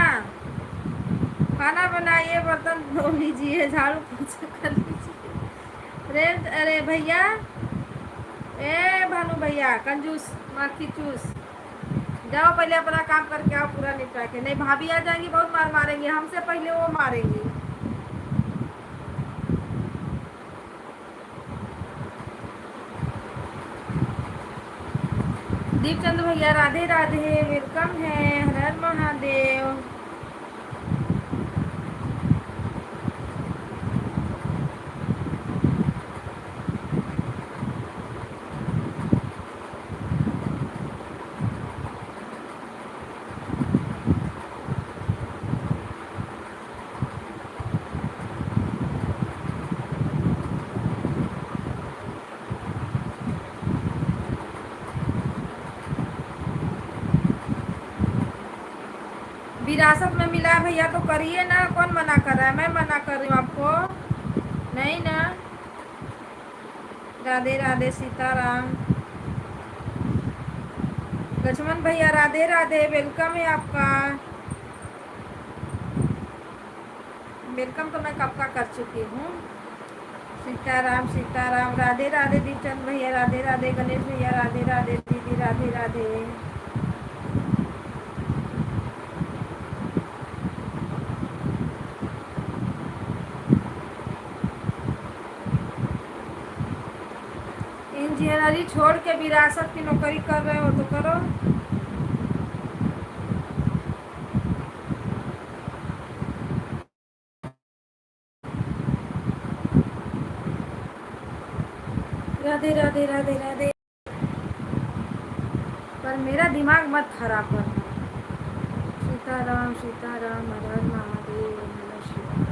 खाना बनाइए, बर्तन धो लीजिए, झाड़ू पोछा कर लीजिए। अरे भैया, ए भानु भैया, कंजूस माखी चूस, जाओ पहले अपना काम करके आओ पूरा निपटा के। नहीं भाभी आ जाएंगी, बहुत मार मारेंगी, हमसे पहले वो मारेंगी। दीपचंद भैया राधे राधे, वेलकम है, हर हर महादेव। विरासत में मिला है भैया तो करिए ना, कौन मना कर रहा है? मैं मना कर रही हूँ आपको? नहीं ना। राधे राधे, सीताराम। लक्ष्मण भैया राधे राधे, वेलकम है आपका। वेलकम तो मैं कब का कर चुकी हूँ। सीताराम सीताराम, राधे राधे दीपचंद भैया राधे राधे, गणेश भैया राधे राधे, दीदी राधे राधे। इंजीनियरिंग छोड़ के विरासत की नौकरी कर रहे हो तो करो। राधे राधे राधे राधे। पर मेरा दिमाग मत खराब करना। सीताराम सीताराम, हर हर महादेव, नमः शिवाय।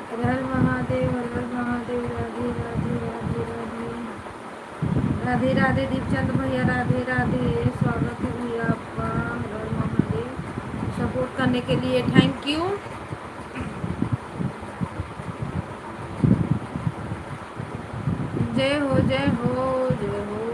हर हर महादेव, हर हर महादेव, राधे राधे राधे राधे। राधे राधे दीपचंद भैया राधे राधे, स्वागत है भैया आपका। हर हर महादेव। सपोर्ट करने के लिए थैंक यू। जय हो जय हो जय हो।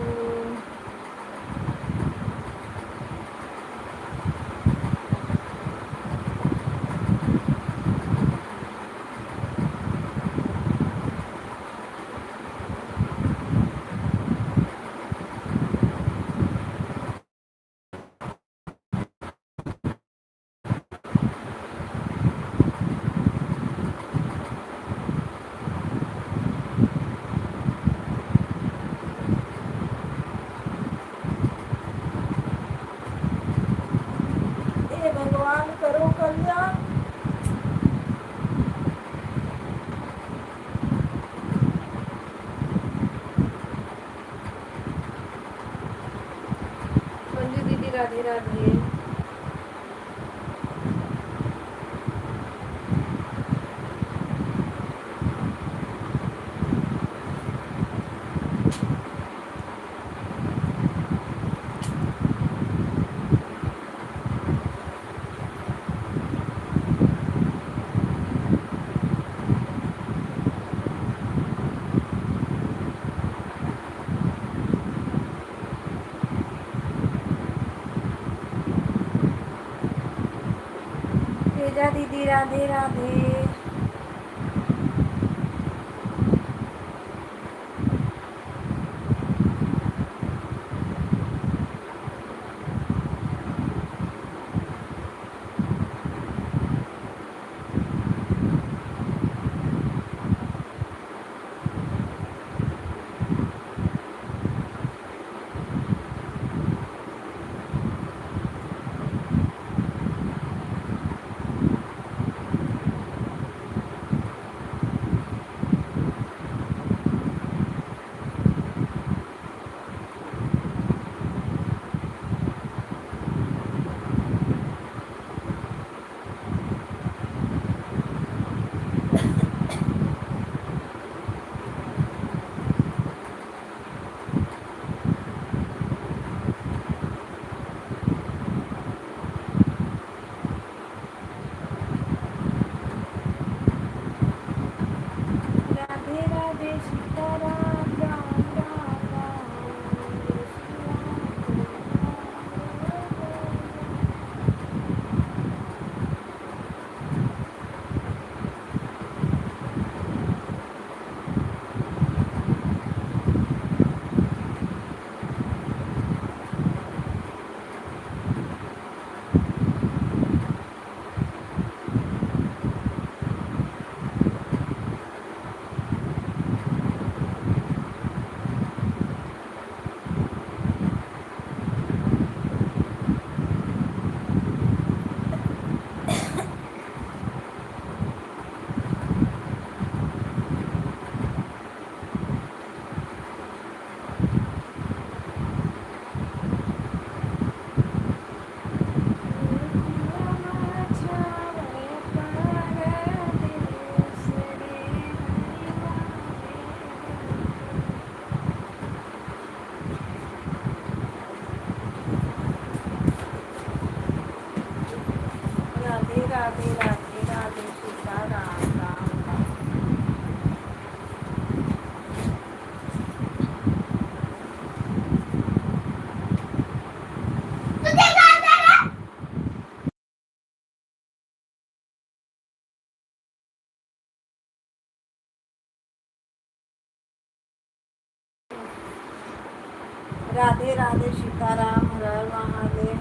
हे भगवान करो कल्याण। मंजू दीदी राधे राधे। राधे राधे। राधे राधे सीताराम राम राम राम जय श्री राम। राधे राधे राधे राधे सीताराम राम राम। राधे राधे सीताराम हर हर महादेव।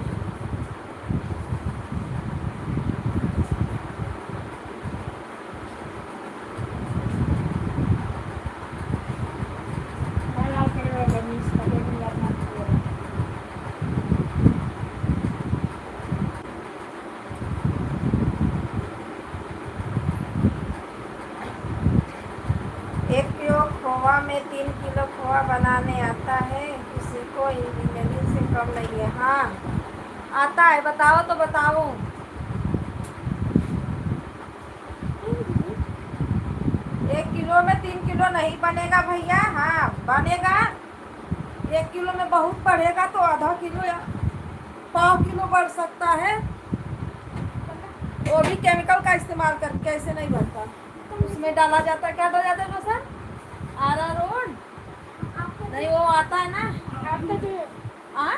एक किलो खोआ में 3 किलो खोआ बनाने आता है, किसी को इंजीनियरिंग से कम नहीं है। हाँ आता है, बताओ तो बताओ। 1 किलो में 3 किलो नहीं बनेगा भैया। हाँ बनेगा, 1 किलो में बहुत बढ़ेगा तो आधा किलो या 1/2 किलो बढ़ सकता है। वो भी केमिकल का इस्तेमाल कर, कैसे नहीं बनता। उसमें डाला जाता है, क्या डाला जाता है रोशन? अरारोट नहीं, वो आता है ना हाँ?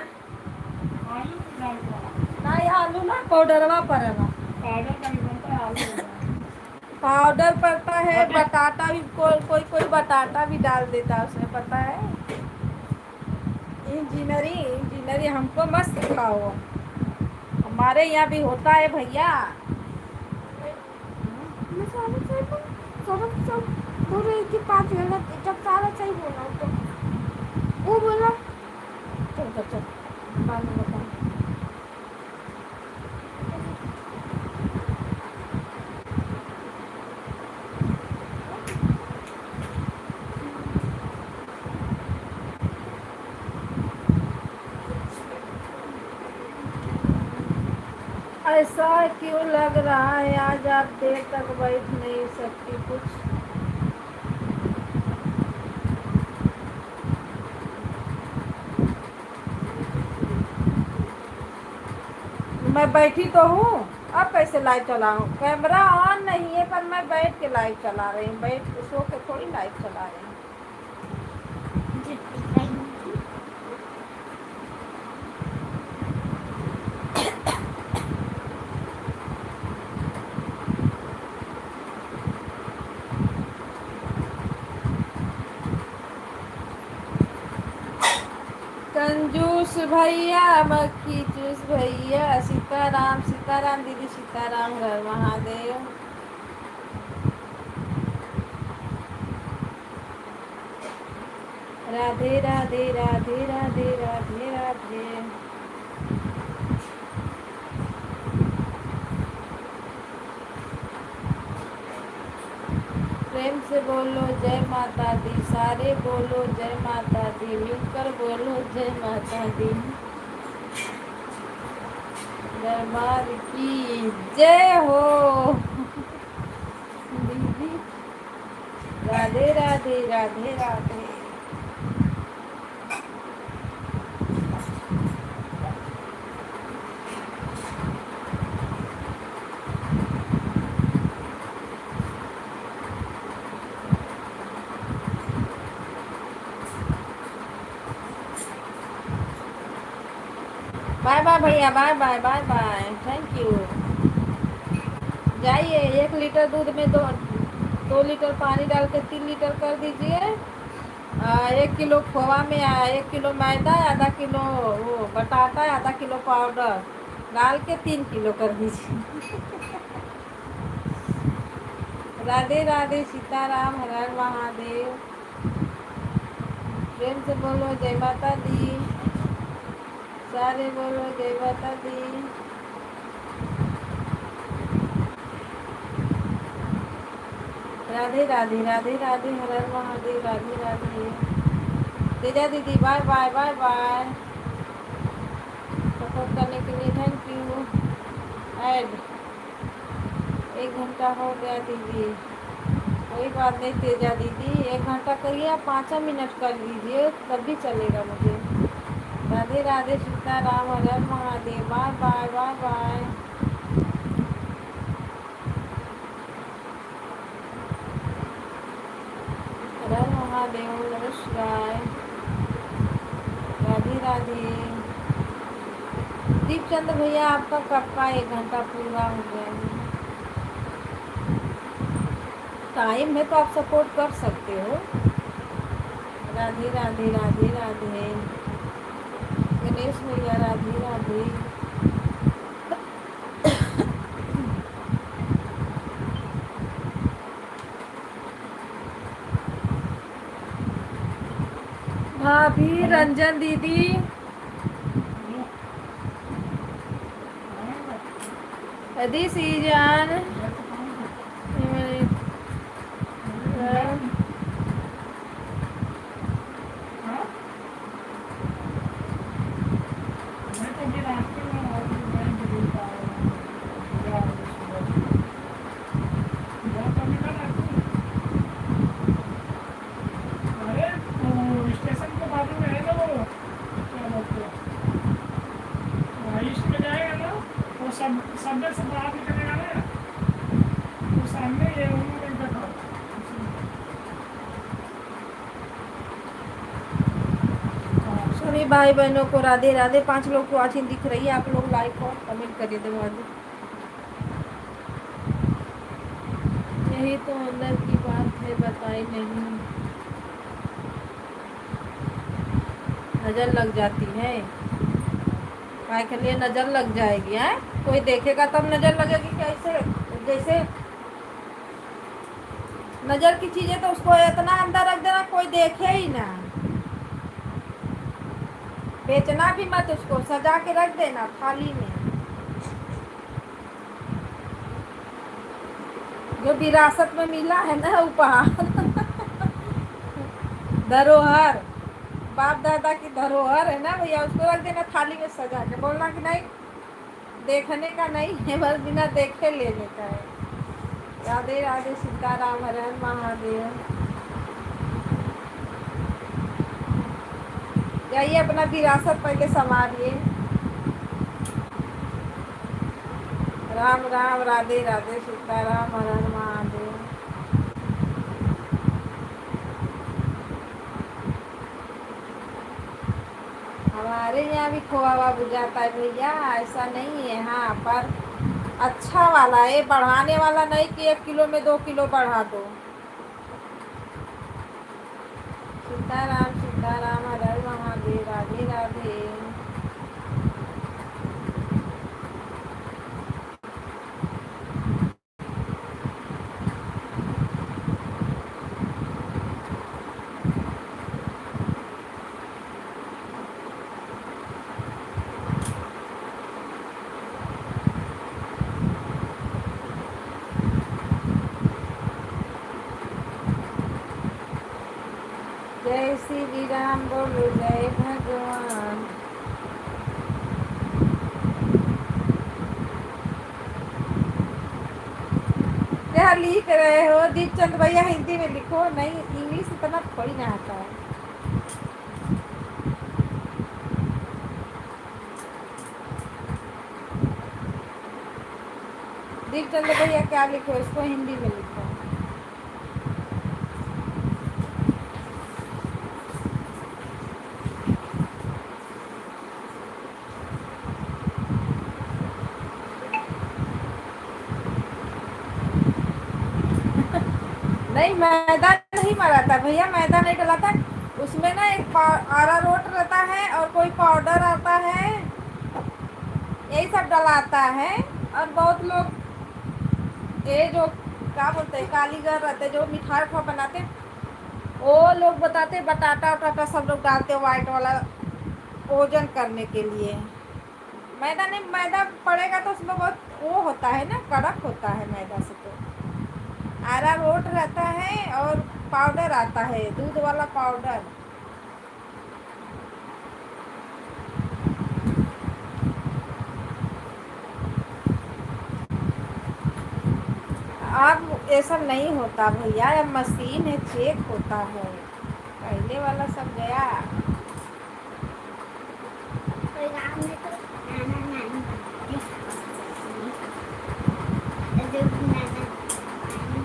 नहीं आलू ना, पाउडरवा पड़ेगा। पाउडर पड़ता है, बटाटा भी कोई कोई बटाटा भी डाल देता है उसमें, पता है। इंजीनियरिंग हमको मत सिखाओ, हमारे यहाँ भी होता है भैया। सब बोल रही थी 5 मिनट, जब सारा सही बोला तो वो बोला चल बाद में बताऊँ। ऐसा क्यों लग रहा है आज आप देर तक बैठ नहीं सकती? कुछ मैं बैठी तो हूँ, अब कैसे लाइव चलाऊँ? कैमरा ऑन नहीं है पर मैं बैठ के लाइव चला रही हूँ, बैठ के सो के थोड़ी लाइव चला रही हूँ। कंजूस भैया मक्खी चूस भैया, सीताराम दीदी, सीताराम, हर महादेव। राधे राधे राधे राधे राधे राधे। प्रेम से बोलो जय माता दी, सारे बोलो जय माता दी, मिलकर बोलो जय माता दी। दरबार की जय हो दीदी। राधे राधे राधे राधे। बाय बाय भैया, bye bye bye bye, thank you. जाइए 1 लीटर दूध में 2 लीटर पानी डाल के 3 लीटर कर दीजिए। 1 किलो खोवा में 1 किलो मैदा, आधा किलो वो बटाटा, आधा किलो पाउडर डाल के 3 किलो कर दीजिए। राधे राधे, सीताराम, हर हर महादेव। प्रेम से बोलो जय माता दी, सारे बोलो जय माता दी। राधे राधे राधे राधे, हर हर महादेव, राधे राधे। तेजा दीदी bye bye bye bye, support करने के लिए थैंक यू। ऐड 1 घंटा हो गया दीदी, कोई बात नहीं तेजा दीदी, 1 घंटा करिए, आप 5 मिनट कर लीजिए तब भी चलेगा मुझे। Radhe Radhe, Sitaram, Har Har Mahadev, bye bye bye bye. Har Har Mahadev, नमस्कार, राधे राधे। दीपचंद्र भैया आपका कब का 1 घंटा पूरा हो गया है? टाइम है तो आप सपोर्ट कर सकते हो। राधे राधे राधे राधे। गणेश भैया राधे राधे। भाभी, रंजन दीदी, अदी सीजान, स्टेशन के बाजू में है ना वो, क्या बोलते हैं, ईस्ट में जाएगा ना, वो सबवे से बाहर निकलेगा ना, तो सामने ये उन्होंने देखा। सभी भाई बहनों को राधे राधे। 5 लोग को वॉचिंग दिख रही है, आप लोग लाइक और कमेंट करिए दे। यही तो अंदर की बात है, बताई नहीं, नजर लग जाती है। काय के लिए नजर लग जाएगी है? कोई देखेगा तब नजर लगेगी कैसे? जैसे नजर की चीजें तो उसको इतना अंदर रख देना कोई देखे ही ना। बेचना भी मत, उसको सजा के रख देना थाली में। जो विरासत में मिला है ना उपहार, धरोहर, बाप दादा की धरोहर है ना भैया, उसको रख देना थाली में सजा के, बोलना कि नहीं देखने का नहीं है, बस बिना देखे लेने का है। राधे राधे, सीताराम, हर हर महादेव। जाइए अपना विरासत पहले संभालिए। राम राम, राधे राधे, सीताराम, हर हर महादेव। हमारे यहाँ भी खोआ बाबू जाता है भैया, ऐसा नहीं है। हाँ पर अच्छा वाला है, बढ़ाने वाला नहीं कि 1 किलो में 2 किलो बढ़ा दो। सीताराम सीताराम, हर हर महादेव, राधे राधे राधे। जय श्री राम बोलो जय भगवान। क्या लिख रहे हो दीपचंद भैया? हिंदी में लिखो, नहीं इंग्लिश इतना थोड़ी ना आता है। दीपचंद भैया क्या लिखो, इसको हिंदी में लिखो। नहीं मैदा नहीं मरा था भैया, मैदा नहीं डला था उसमें ना। एक अरारोट रहता है और कोई पाउडर आता है, यही सब डलाता है। और बहुत लोग ये जो क्या बोलते हैं कारीगर रहते जो मिठाई उठा बनाते, वो लोग बताते बटाटा वटाटा सब लोग डालते व्हाइट वाला ओजन करने के लिए। मैदा नहीं, मैदा पड़ेगा तो उसमें बहुत वो होता है ना, कड़क होता है मैदा से। तो अरारोट रहता है और पाउडर आता है, दूध वाला पाउडर। अब ये सब नहीं होता भैया, अब मशीन है, चेक होता है। पहले वाला सब गया।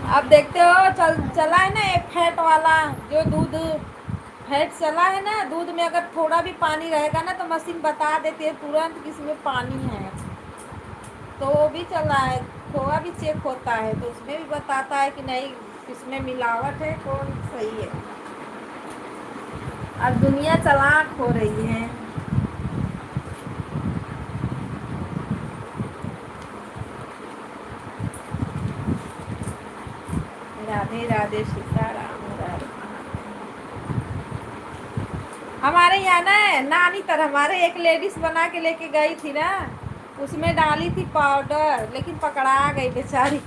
अब देखते हो चला है ना एक फैट वाला, जो दूध फैट चला है ना, दूध में अगर थोड़ा भी पानी रहेगा ना तो मशीन बता देती है तुरंत कि इसमें पानी है। तो वो भी चला है, खोआ भी चेक होता है तो उसमें भी बताता है कि नहीं किसमें मिलावट है, कौन सही है। अब दुनिया चालाक हो रही है। राधे राधे सीताराम राधे। हमारे यहाँ ना नानी तरह हमारे एक लेडीज बना के लेके गई थी ना, उसमें डाली थी पाउडर, लेकिन पकड़ा गई बेचारी।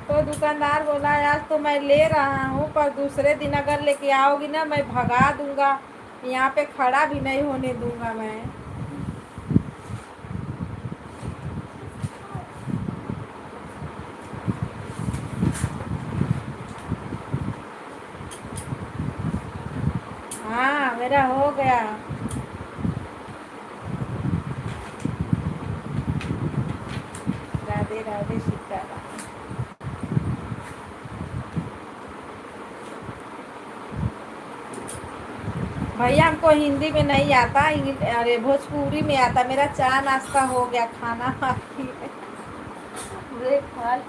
तो दुकानदार बोला आज तो मैं ले रहा हूँ, पर दूसरे दिन अगर लेके आओगी ना मैं भगा दूंगा, यहाँ पे खड़ा भी नहीं होने दूंगा मैं। हाँ मेरा हो गया। राधे राधे सीताराम। भैया हमको हिंदी में नहीं आता, अरे भोजपुरी में आता। मेरा चाय नाश्ता हो गया, खाना बाकी है। ब्रेकफास्ट।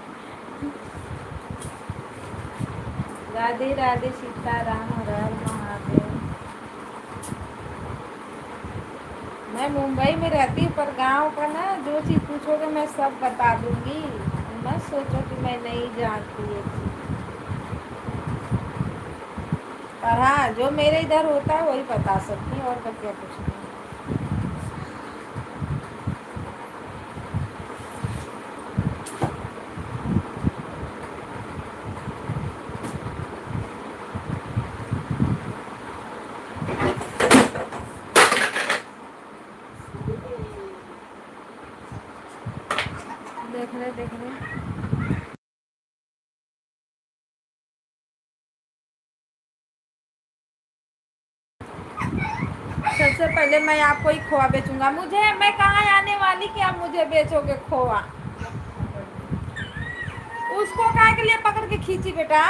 राधे राधे सीताराम हर हर महादेव। मैं मुंबई में रहती हूँ, पर गांव का ना जो चीज़ पूछोगे मैं सब बता दूंगी, मत सोचो कि मैं नहीं जानती ये चीज़। पर हाँ जो मेरे इधर होता है वही बता सकती हूँ, और तो क्या कुछ नहीं। देख रहे देख रहे। सबसे पहले मैं आपको ही खोआ बेचूंगा। मुझे मैं कहाँ आने वाली कि आप मुझे बेचोगे खोआ? उसको काय के लिए पकड़ के खींची बेटा?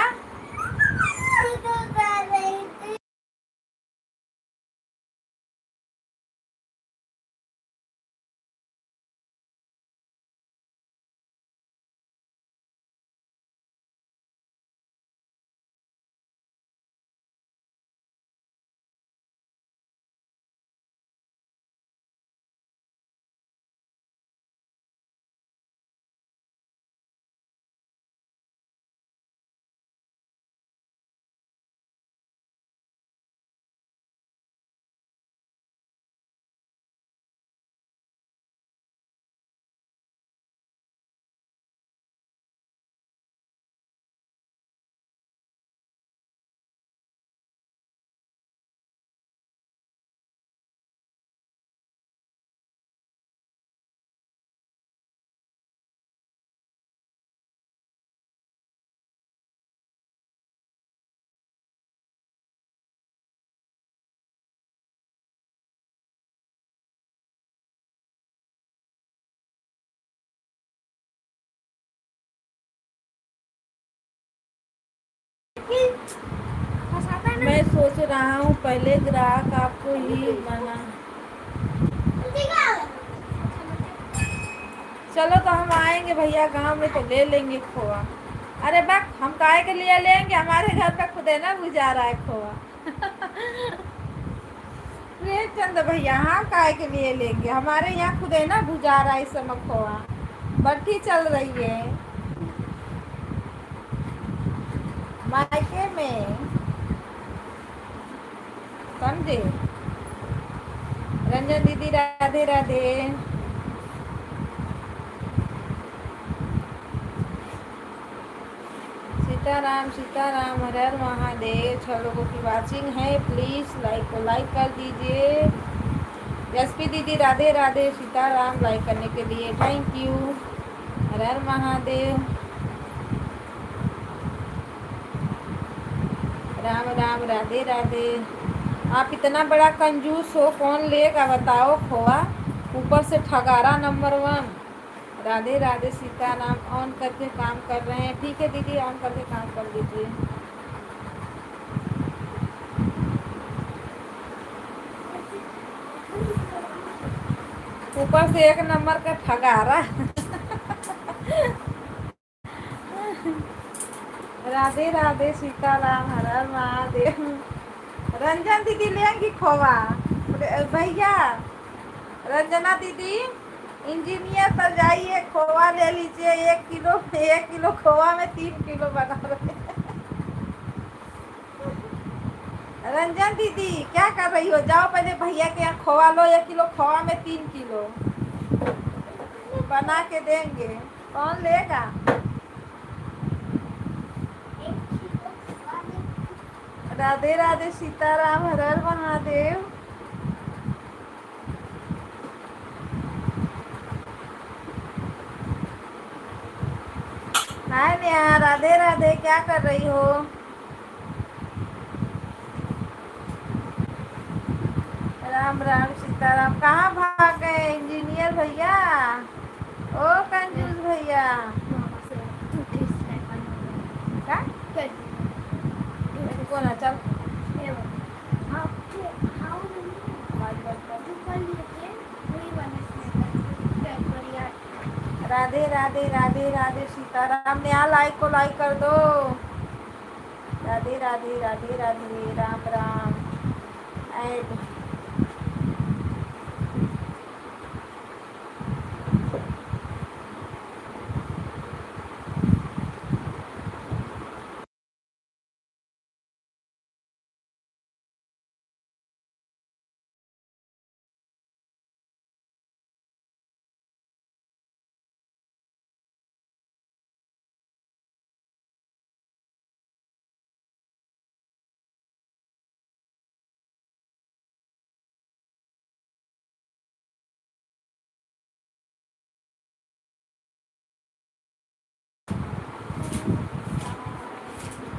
सोच रहा हूँ पहले ग्राहक आपको ही बना। चलो तो हम आएंगे भैया गांव में तो ले लेंगे खोआ। अरे बा हम काहे के लिए लेंगे, हमारे घर पे खुद है ना गुजारा है खोआ। प्रेमचंद भैया हम काहे के लिए लेंगे, हमारे यहाँ खुद है ना गुजारा इस समय खोआ, बट्टी चल रही है मायके में, समझे। रंजन दीदी राधे राधे। सीताराम सीताराम, हर हर महादेव। 6 लोगों की वाचिंग है, प्लीज लाइक को लाइक कर दीजिए। एसपी दीदी राधे राधे, सीताराम लाइक करने के लिए थैंक यू। हर हर महादेव, राम राम राधे राधे। आप इतना बड़ा कंजूस हो, कौन लेगा बताओ खोआ, ऊपर से ठगारा नंबर 1। राधे राधे सीताराम। ऑन करके काम कर रहे हैं, ठीक है दीदी ऑन करके काम कर लीजिए। ऊपर से 1 नंबर का ठगारा। राधे राधे सीताराम, हर हर महादेव। रंजन दीदी लेंगी खोवा भैया, रंजना दीदी इंजीनियर पर जाइए, खोवा ले लीजिए 1 किलो। 1 किलो खोवा में 3 किलो बना रहे। रंजन दीदी क्या कर रही हो, जाओ पहले भैया के यहाँ खोवा लो, 1 किलो खोवा में 3 किलो बना के देंगे, कौन लेगा। राधे राधे सीताराम, हर हर महादेव। हाय नेहा, राधे राधे, क्या कर रही हो। राम राम सीताराम, कहाँ भाग गए इंजीनियर भैया, ओ कंजूस भैया। क्या कौन है, चल राधे राधे राधे राधे सीताराम। नेहा लाइक को लाइक कर दो। राधे राधे राधे राधे, राम राम। ऐड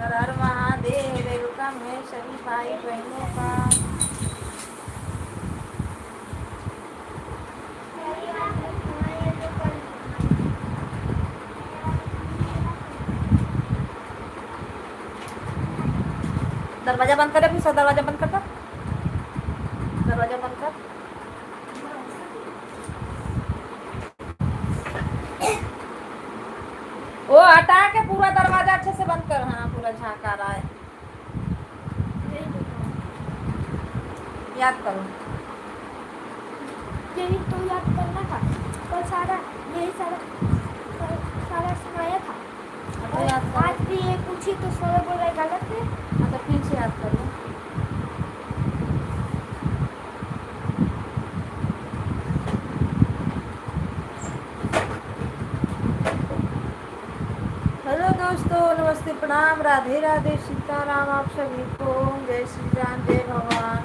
हर हर महादेव। वेलकम है सभी भाई बहनों का। दरवाजा बंद कर, फिर दरवाजा बंद कर दो, दरवाजा बंद कर। वो हटा के पूरा दरवाजा अच्छे से बंद कर। हाँ पूरा झाँक आ रहा है, याद करो। यही तो याद करना था, कल सारा यही सारा सारा सुनाया था। तो याद करो। आज भी ये पूछी तो सारा बोल रहा गलत है। हाँ तो फिर से याद करो। हेलो दोस्तों, नमस्ते प्रणाम, राधे राधे सीताराम आप सभी को। जय श्री राम, जय भगवान।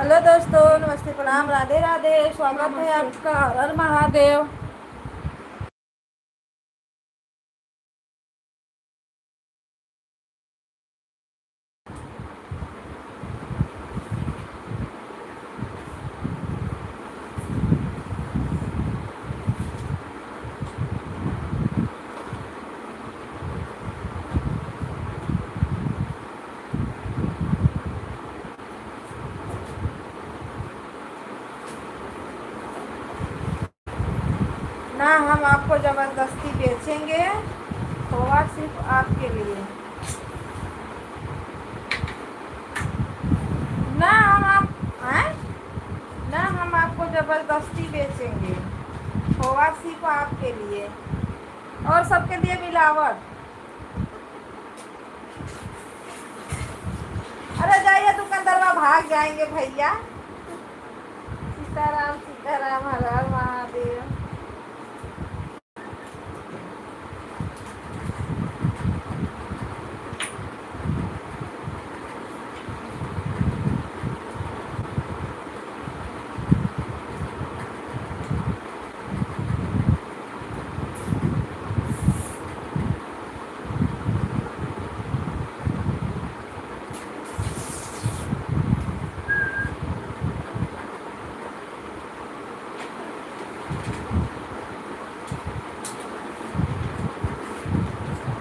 हेलो दोस्तों, नमस्ते, प्रणाम, राधे राधे। स्वागत है आपका। हर हर महादेव। ना हम आपको जबरदस्ती बेचेंगे, खोआ सिर्फ आपके लिए। ना हम आप हैं? ना हम आपको जबरदस्ती बेचेंगे, खोआ सिर्फ आपके लिए और सबके लिए मिलावट। अरे जाइए, दुकानदार भाग जाएंगे भैया। सीताराम सीताराम, हर हर महादेव।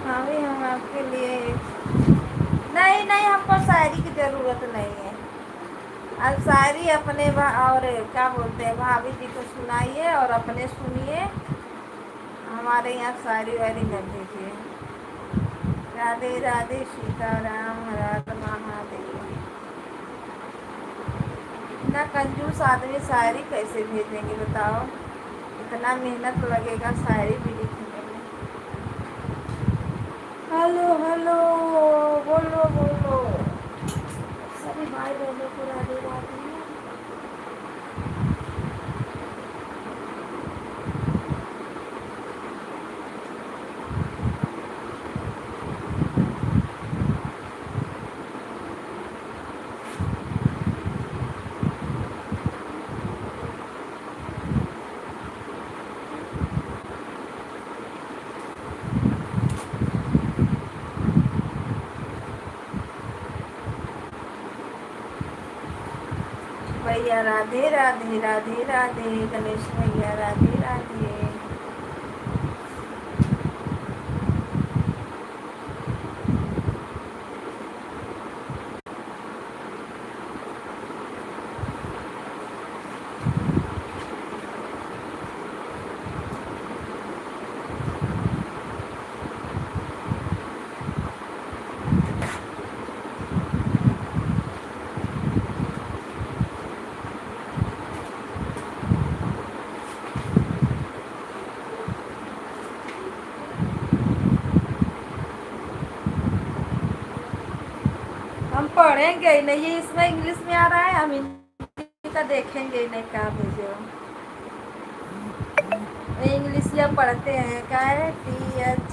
हाँ भी हम आपके लिए। नहीं नहीं, हमको शायरी की ज़रूरत नहीं है। अब शायरी अपने और क्या बोलते हैं, भाभी जी को सुनाइए और अपने सुनिए। हमारे यहाँ शायरी वायरी कर दीजिए। राधे राधे, सीताराम, हर हर महादेव। इतना कंजूस आदमी शायरी कैसे भेजेंगे बताओ? इतना मेहनत लगेगा शायरी भी लिखने में। हेलो हेलो, बोलो बोलो सभी भाई बहनों को राधे राधे। भैया राधे राधे, राधे राधे, गणेश भैया राधे राधे। हम पढ़ेंगे ही नहीं, ये इसमें इंग्लिश में आ रहा है, हम हिंदी का देखेंगे ही नहीं। क्या भेजो, इंग्लिश या पढ़ते हैं क्या है? THERE।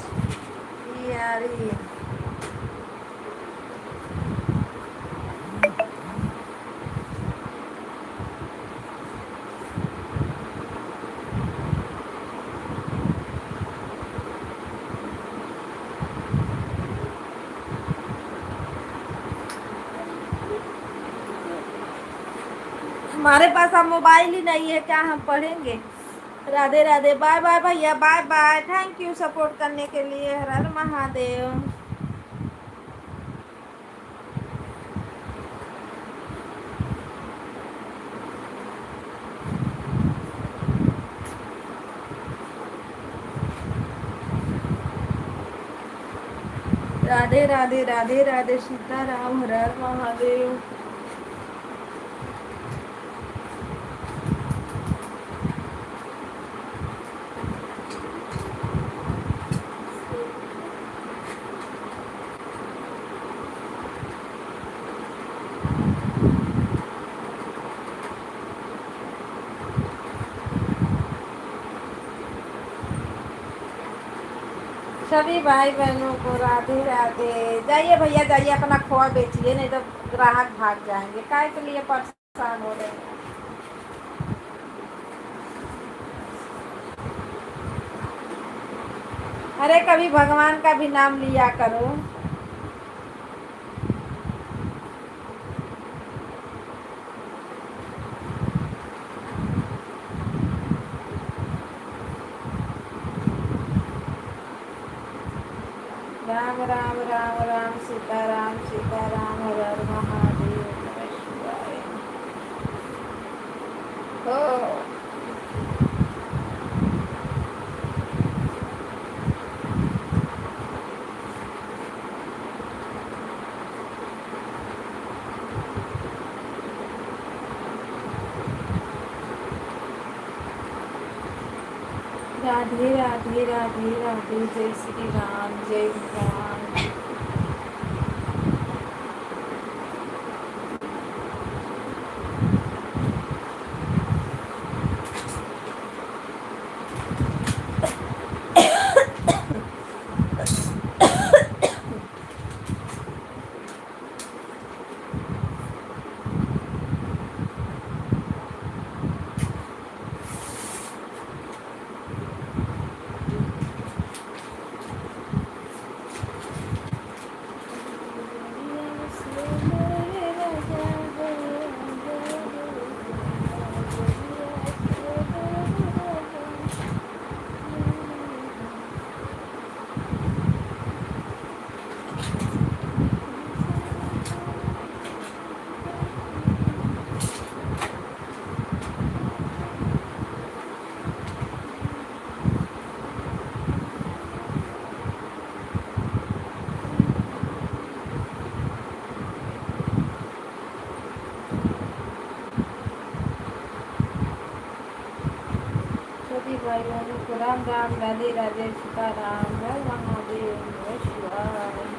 हमारे पास अब मोबाइल ही नहीं है, क्या हम पढ़ेंगे? राधे राधे, बाय बाय भैया, bye bye. Thank you support करने के लिए। हर हर महादेव। राधे राधे, राधे राधे, सीताराम, हर हर महादेव। सभी भाई बहनों को राधे राधे। जाइए भैया जाइए, अपना खोआ बेचिए, नहीं तो ग्राहक भाग जाएंगे। काय के लिए परेशान परेशान हो रहे हैं। अरे कभी भगवान का भी नाम लिया करो। राम राम राम राम सीताराम सीताराम हर हर महादेव नमः शिवाय। हो राधे राधे राधे राधे जय श्री राम जय भगवान। सभी भाई बहनों को राम राम राधे राधे सीताराम हर महादेव नमः शिवाय।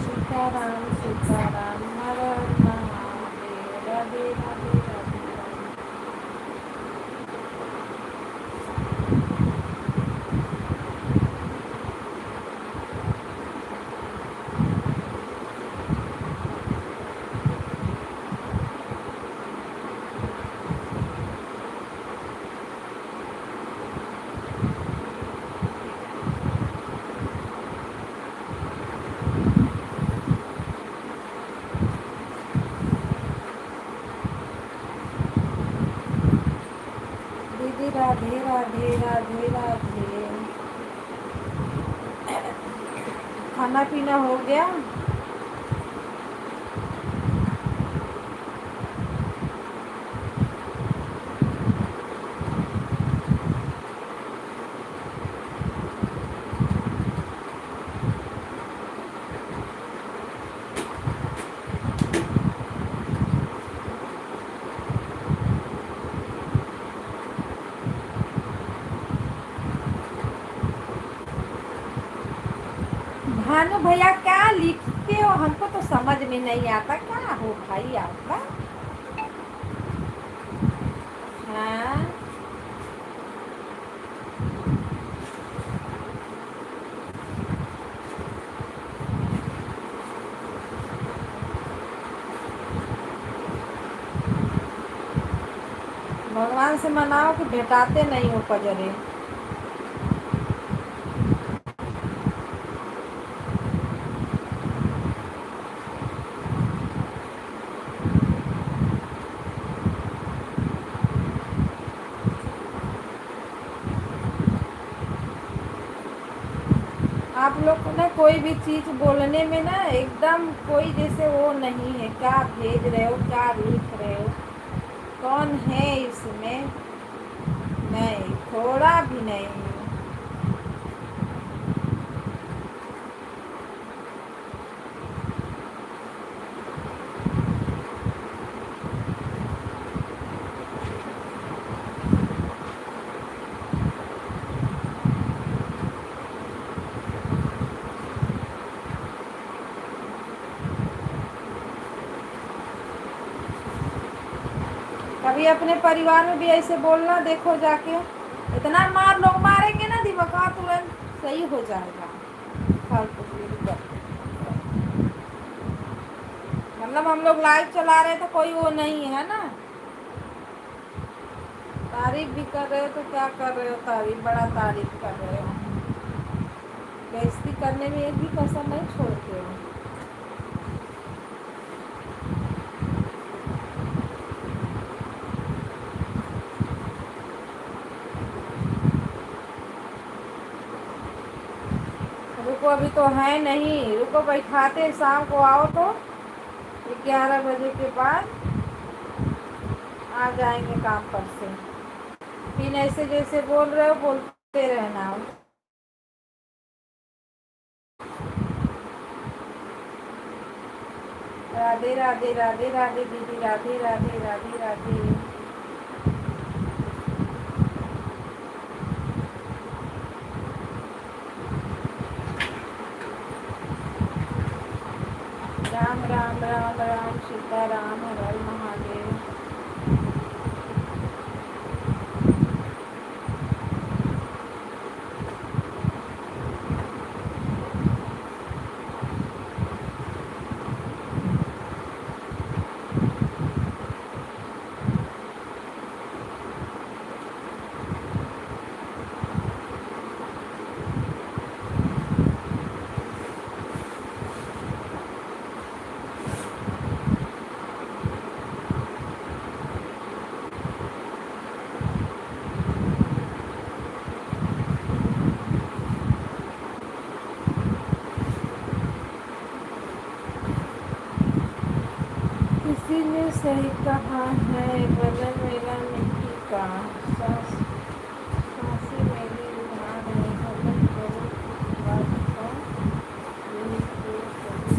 सीताराम सीताराम हर हर महादेव राधे राधे राधे राधे। दीदी राधे राधे राधे राधे। खाना पीना हो गया? भानु भैया क्या लिखते हो? हमको तो समझ में नहीं आता। क्या हो भाई आपका? हाँ भगवान से मनाओ कि भेटाते नहीं हो पजरे। आप लोग को ना कोई भी चीज़ बोलने में ना एकदम कोई जैसे वो नहीं है, क्या भेज रहे हो, क्या लिख रहे हो, कौन है इसमें, नहीं, थोड़ा भी नहीं। कभी अपने परिवार में भी ऐसे बोलना, देखो जाके इतना मार लोग मारेंगे ना, दिमाग तुरंत सही हो जाएगा। फालतू की बात। मतलब हम लोग लाइव चला रहे तो कोई वो नहीं है ना, तारीफ भी कर रहे हो तो क्या कर रहे हो, तारीफ बड़ा तारीफ कर रहे हो, बेइज्जती करने में एक भी कसर नहीं छोड़ते हो। रुको अभी तो है नहीं, रुको बैठाते, शाम को आओ तो 11 बजे के बाद आ जाएंगे काम पर से। फिर ऐसे जैसे बोल रहे हो बोलते रहना। राधे राधे राधे राधे दीदी, राधे राधे राधे राधे। राम राम राम राम सीता राम, हर हर महादेव। किसी ने सही कहा है, बदन मेरा मिट्टी का, सांसें मेरी उधार है, बदन बहुत बात का, यही तो कभी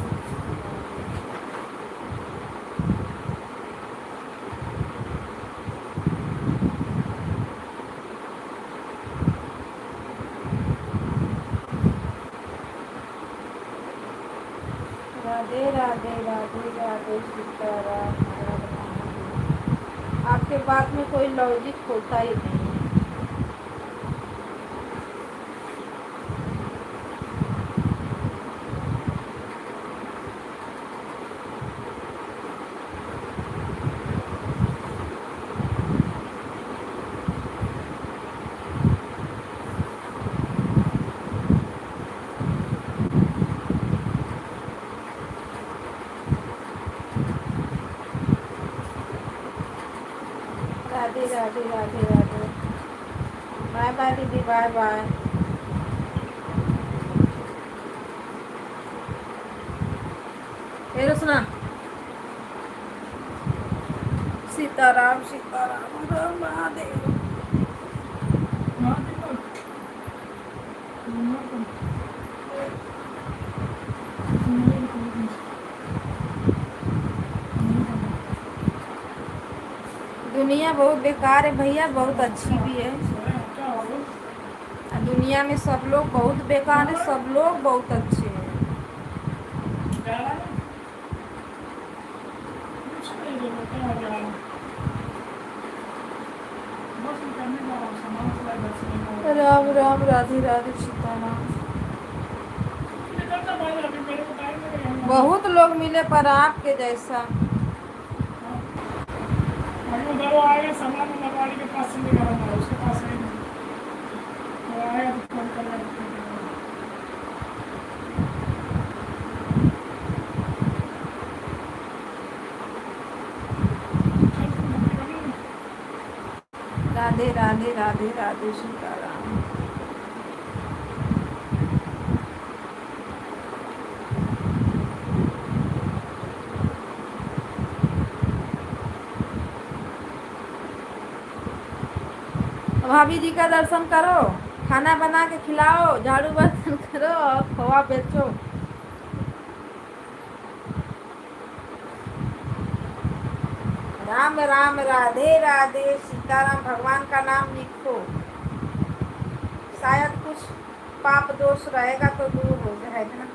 राधे राधे राधे राधे सीताराम, हर हर महादेव। आपके बात में कोई लॉजिक होता ही नहीं है। राधे राधे राधे राधे। बाय बाय दीदी, बाय बाय। फिर सुना, सीताराम सीताराम, हर हर महादेव। दुनिया बहुत बेकार है भैया, बहुत अच्छी भी है। दुनिया में सब लोग बहुत बेकार है, सब लोग बहुत अच्छे हैं। राम राम राधे राधे सीताराम। बहुत लोग मिले पर आपके जैसा। उधर वो आएगा सामान लगवाने के पास से निकालना, उसके पास है वो आएगा तो फोन कर लेंगे। राधे राधे राधे राधे सीताराम। भाभी जी का दर्शन करो, खाना बना के खिलाओ, झाड़ू बर्तन करो और खोआ बेचो। राम राम, राधे राधे, सीताराम, भगवान का नाम लिखो, शायद कुछ पाप दोष रहेगा तो दूर हो जाएगा।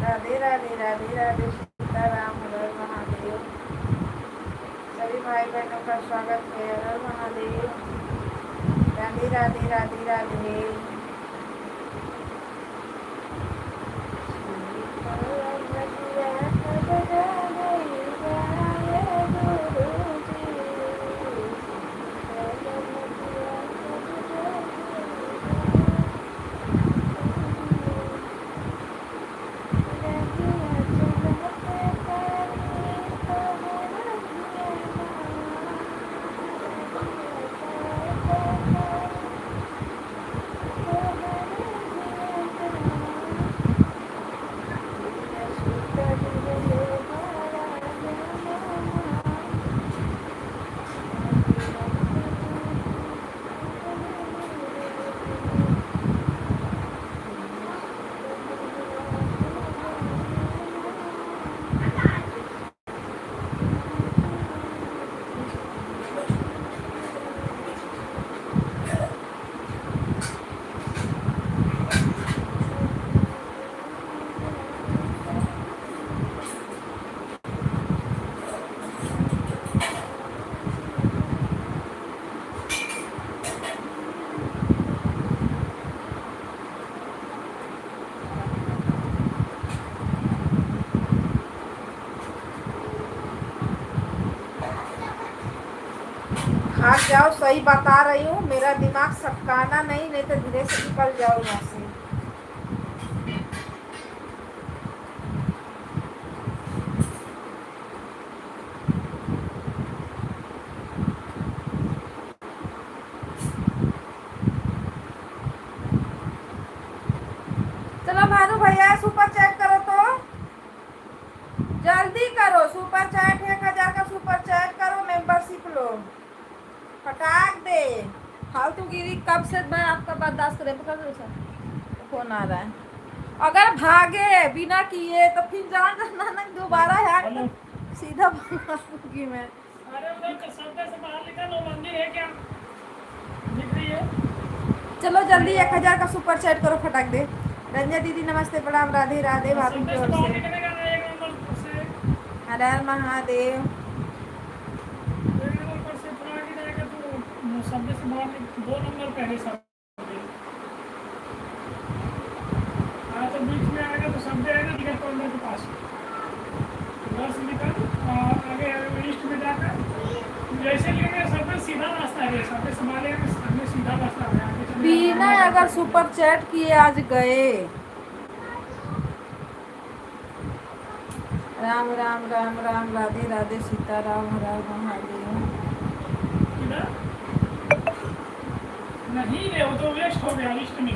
राधे राधे, राधे राधे, सीताराम, हर हर महादेव। सभी भाई बहनों का स्वागत है, हर हर महादेव। राधे राधे, राधे राधे। भाग जाओ, सही बता रही हूँ, मेरा दिमाग सटकाना नहीं, नहीं तो धीरे से निकल जाओ यहाँ से। चलो भानु भैया सुपर चैट करो तो, जल्दी करो सुपर चैट, 1000 का सुपर चैट करो, मेंबरशिप लो, फटाक दे। फालतू गिरी कब से मैं आपका बर्दाश्त करे, पकड़ लो सर, फोन आ रहा है। अगर भागे बिना किए तो फिर जान जाना ना, दोबारा है सीधा भागूंगी मैं। अरे उधर शब्द से बाहर निकल, वो मंदिर है क्या दिख रही है? चलो जल्दी 1000 का सुपर चैट करो, फटाक दे। रंजना दीदी नमस्ते, प्रणाम, राधे राधे भाभी शब्द की से ओर बाहर से, निकलेगा ना एक नंबर से, हर हर महादेव। एक नंबर से थोड़ा आगे जाएगा तो शब्द से बाहर 2 नंबर पहले शब्द, हाँ तो बीच में आएगा तो शब्द है ना टिकट काउंटर के पास, उधर से निकल आगे लिस्ट में जाकर जैसे लेंगे शब्द सीधा रास्ता है, शब्द संभालेंगे सामने सीधा रास्ता है, आगे चले बिना अगर सुपर चैट किए आज गए। राम राम, राम राम, राधे राधे, सीताराम, हर हर महादेव। इधर नहीं है, वो तो वेस्ट हो गया लिस्ट में,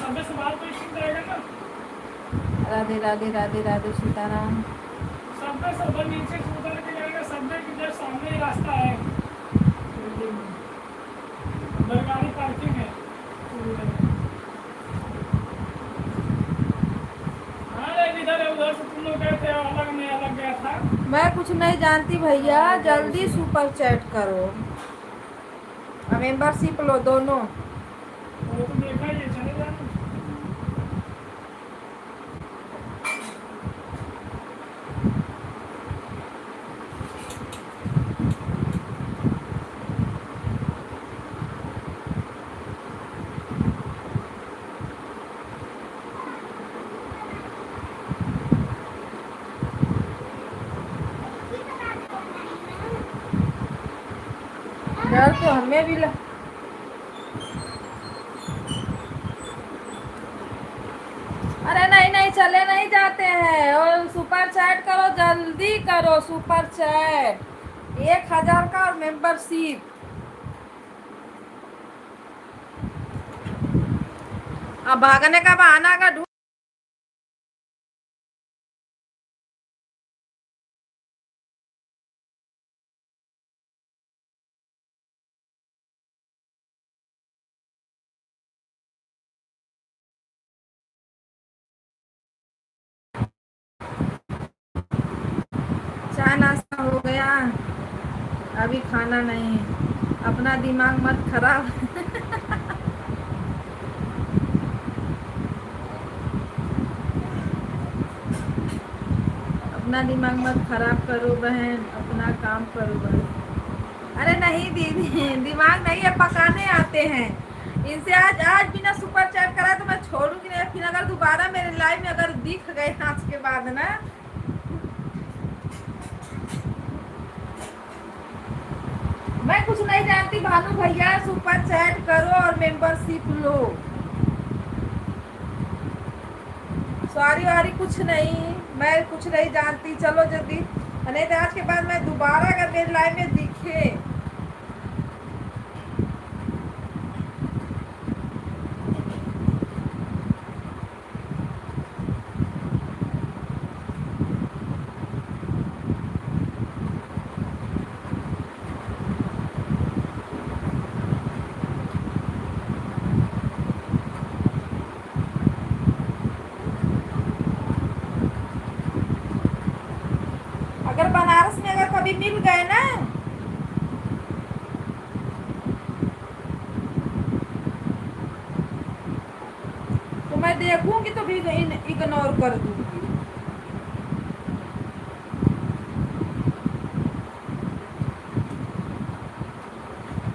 शब्द से बाहर तो लिस्ट में जाएगा ना। राधे राधे, राधे राधे, सीताराम। शब्द से उधर नीचे से उधर के जाएगा, शब्द के जस्ट सामने ही रास्ता है, उधर गाड़ी पार्किंग है। हाँ इधर है, उधर से तुम लोग गए थे, अलग में अलग गया था। मैं कुछ नहीं जानती भैया, जल्दी सुपर चैट करो, मेंबरशिप लो दोनों। वो तो देखा ही है, चले जाना। डर तो हमें भी अरे नहीं नहीं, चले नहीं जाते हैं, और सुपर चैट करो, जल्दी करो सुपर चैट, 1000 का और मेंबरशिप। अब भागने का बहाना का चाय नाश्ता हो गया? अभी खाना नहीं। अपना दिमाग मत खराब। अपना दिमाग मत खराब करो बहन, अपना काम करो बस। अरे नहीं दीदी, दिमाग नहीं है, पकाने आते हैं। इनसे आज बिना सुपर चैट करा तो मैं छोड़ूंगी नहीं। फिर अगर दोबारा मेरे लाइव में अगर दिख गए आज के बाद ना, मैं कुछ नहीं जानती। भानु भैया सुपर चैट करो और मेंबरशिप लो। सॉरी वारी कुछ नहीं, मैं कुछ नहीं जानती। चलो जल्दी, नहीं तो आज के बाद मैं दोबारा अगर मेरे लाइव में दिखे, अगर बनारस में अगर कभी मिल गए ना, तो मैं देखूंगी तो भी इग्नोर कर दूंगी।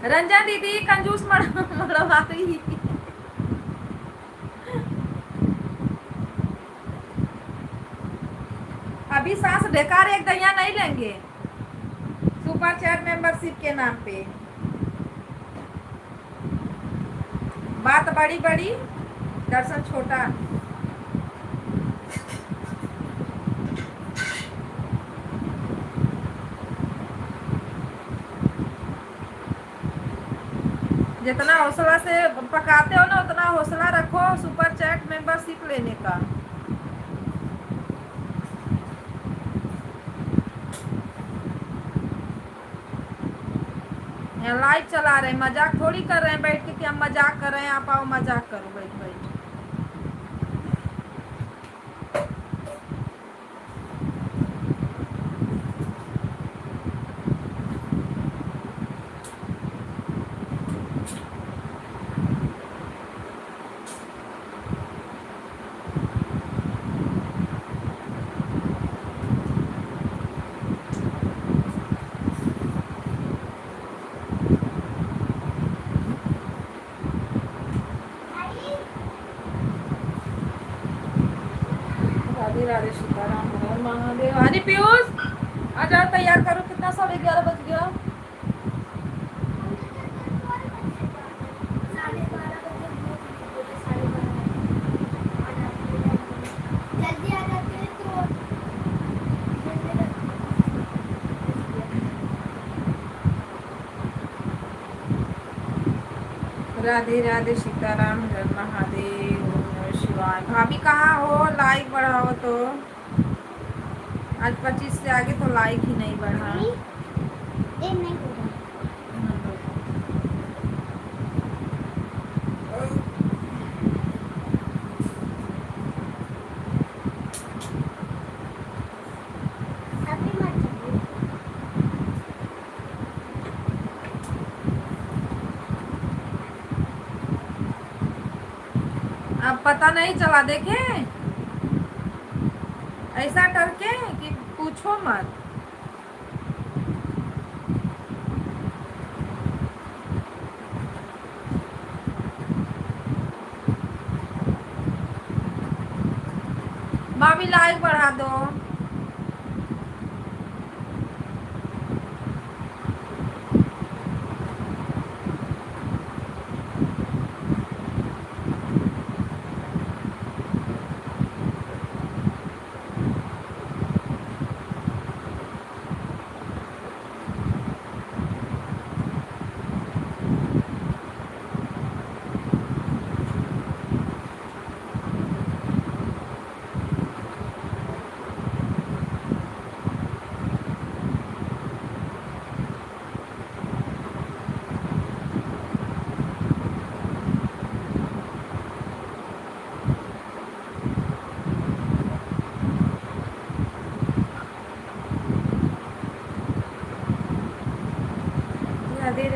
रंजन दीदी कंजूस मरवा रही। अभी सांस बेकार, एक दैया नहीं लेंगे सुपर चैट मेंबरशिप के नाम पे। बात बड़ी बड़ी, दर्शन छोटा। जितना हौसला से पकाते हो ना, उतना हौसला रखो सुपर चैट मेंबरशिप लेने का। यहाँ लाइव चला रहे हैं, मजाक थोड़ी कर रहे हैं बैठ के कि हम मजाक कर रहे हैं। आप आओ मजाक करो बैठ बैठ। राधे राधे सीताराम हर महादेव। हनी पीयूष आ जाओ, तैयार करो। कितना 11:30 बज गया। जल्दी आ जाते हैं तो राधे राधे सीताराम हर महादेव ओम नमः शिवाय। भाभी कहाँ हो? लाइक बढ़ाओ तो। आज 25 से आगे तो लाइक ही नहीं बढ़ा। ये नहीं हो रहा। अभी मत जाइए। अब पता नहीं चला, देखे ऐसा करके कि पूछो मत। भाभी लाइक बढ़ा दो।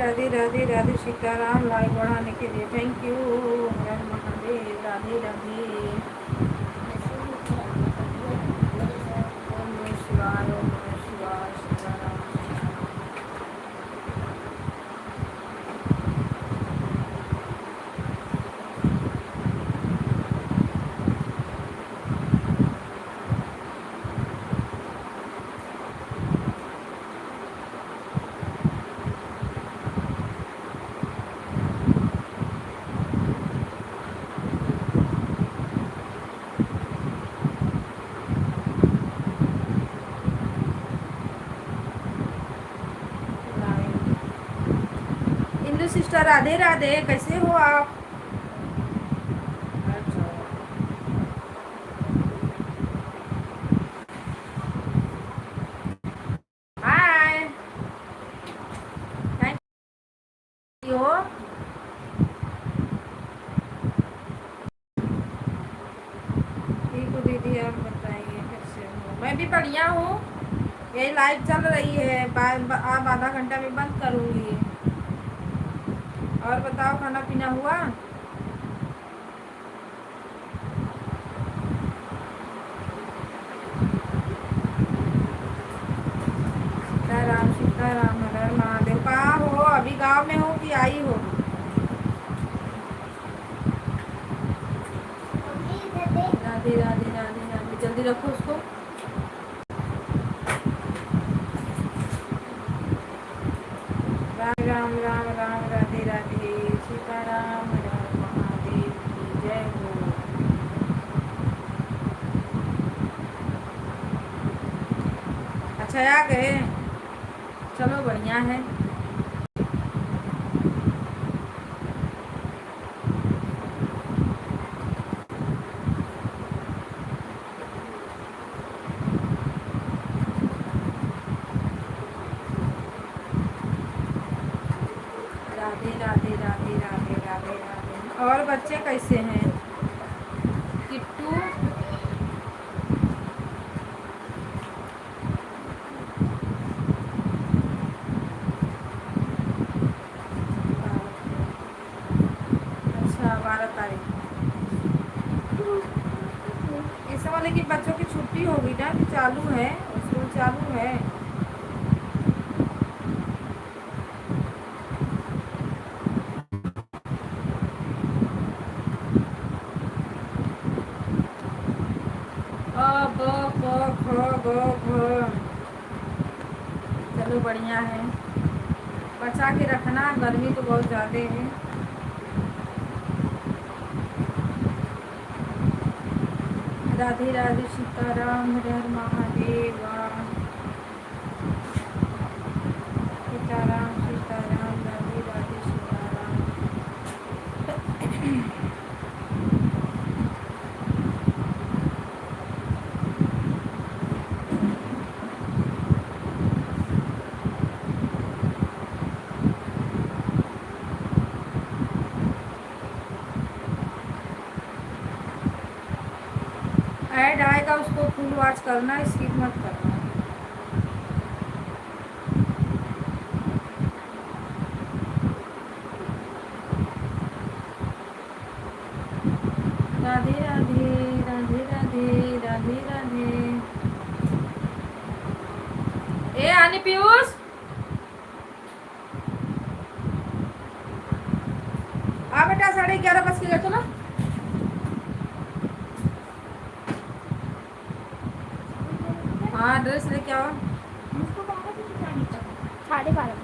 राधे राधे राधे सीताराम। लाइक बढ़ाने के लिए थैंक यू। हर हर महादेव। राधे राधे। ओम नमः शिवाय। ओम नमः शिवाय। सीताराम सीताराम। इंदु सिस्टर राधे राधे। कैसे हो आप? हाय। Thank you. ठीक हो दीदी, आप बताइए कैसे हो? मैं भी बढ़िया हूँ। यही लाइव चल रही है। आप आधा घंटा में बंद करूँगी। और बताओ, खाना पीना हुआ? सीताराम सीताराम। हर हर महादेव। कहाँ हो? अभी गांव में हो कि आई हो? राधे राधे राधे राधे। जल्दी रखो उसको। राम राम राम राम। राधे राधे। सीताराम। हर हर महादेव की जय हो। अच्छा आ गए? चलो बढ़िया है। राधे राधे राधे राधे राधे राधे। और बच्चे कैसे हैं? किट्टू। अच्छा 12 तारीख। इस वाले की बच्चों की छुट्टी होगी ना कि चालू है? स्कूल चालू है? अ ब क ख ग घ। चलो बढ़िया है। बचा के रखना, गर्मी तो बहुत ज़्यादा है। राधे राधे। सीताराम। हर हर महादेव। सीताराम सीताराम। राधे राधे। सीताराम। ऐड आएगा, उसको फुल वॉच करना, स्किप मत करना। राधे राधे राधे राधे राधे राधे। ए आनी पीयूष, आ बेटा 11:30 बज के गए तो ना। हाँ ड्रेस लेके आओ। मुझको 12:30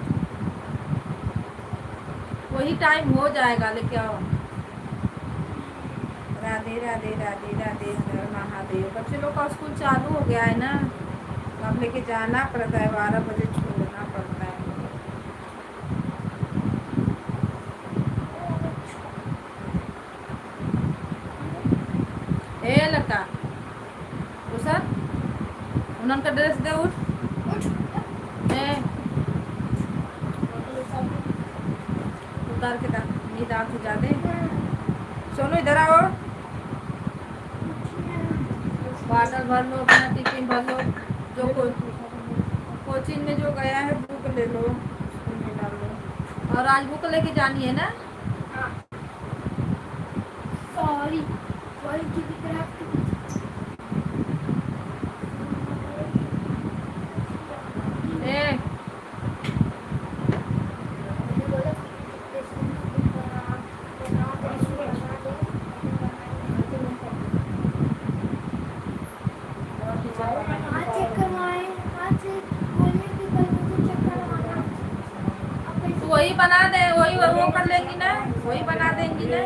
वही टाइम हो जाएगा, लेके आओ। राधे राधे राधे राधे। हर हर महादेव। बच्चे लोग का स्कूल चालू हो गया है ना, तो अब लेके जाना पड़ता है। 12 बजे छोड़ना पड़ता है। ए लड़का उषा, उनका ड्रेस दे। उठ ए उतार के रख, नींद आती जाते। सोनू इधर आओ। बॉटल भर लो, अपना टिफिन भर लो। जो कोचिंग में जो गया है बुक ले लो, स्कूल में डाल लो। और आज बुक लेके जानी है ना? सॉरी सॉरी की तरह ए मैंने बोला हाँ चेक करवाए आज से बोले कि कल मुझे चेक करवाना अब तो पैसे वही बना दे, वही वो कर लेंगी ना, वही बना देंगी ना।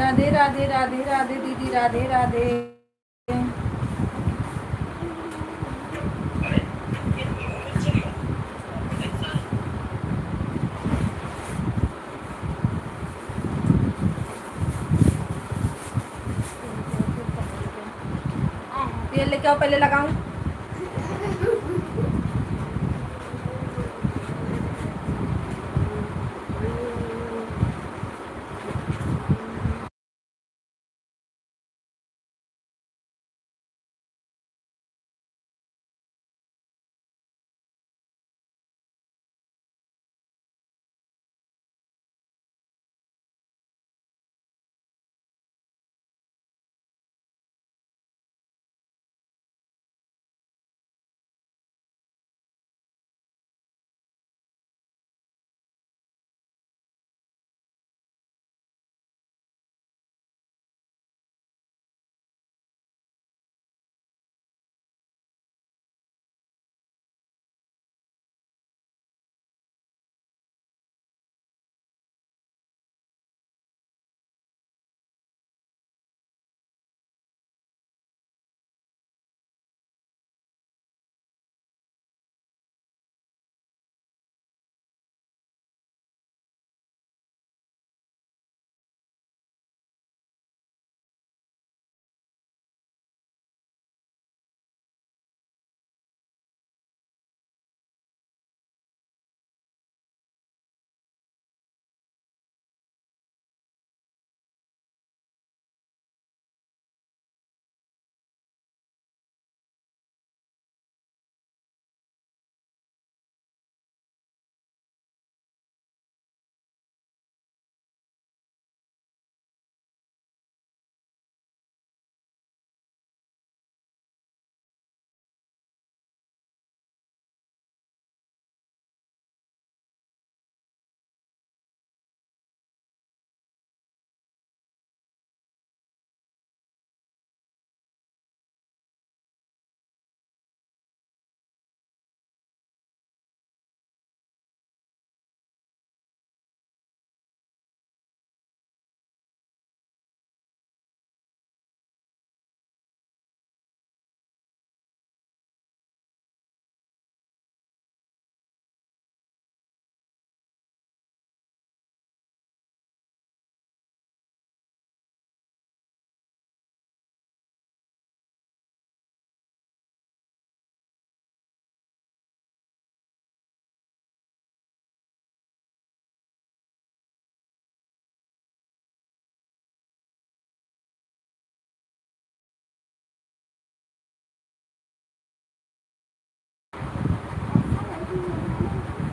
राधे राधे राधे राधे दीदी, राधे राधे। तेल लेके आओ, पहले लगाऊं।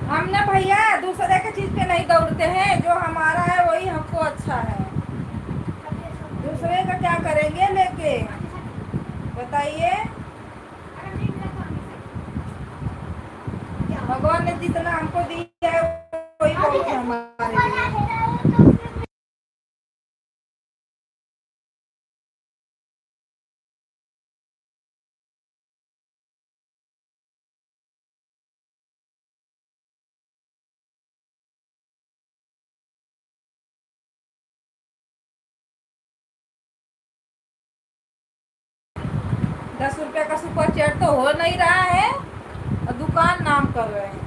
हम ना भैया दूसरे के चीज पे नहीं दौड़ते हैं, जो हमारा है वही हमको अच्छा है। दूसरे का क्या करेंगे लेके, बताइए। भगवान ने जितना हमको दिया है वही बहुत है हमारे लिए। ₹10 का सुपर चैट तो हो नहीं रहा है और दुकान नाम कर रहे हैं।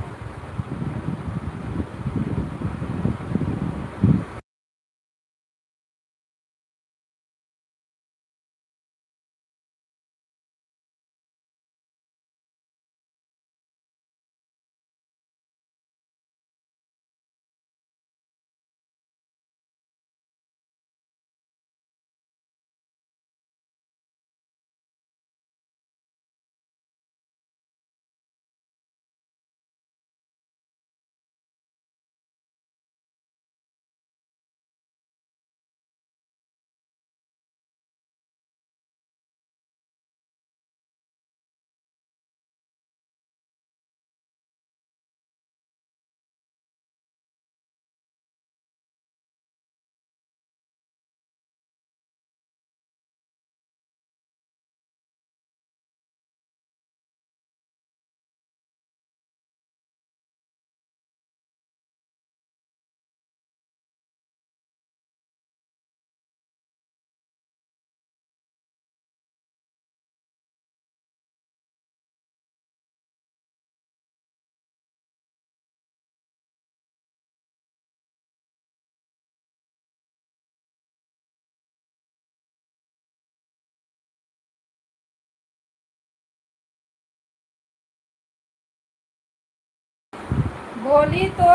बोली तो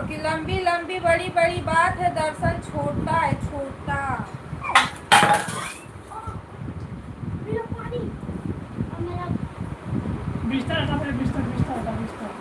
कि लंबी लंबी बड़ी बड़ी बात है, दर्शन छोटा है छोटा। मेरा पानी और मेरा बिस्तर हटा पहले, बिस्तर बिस्तर हटा बिस्तर।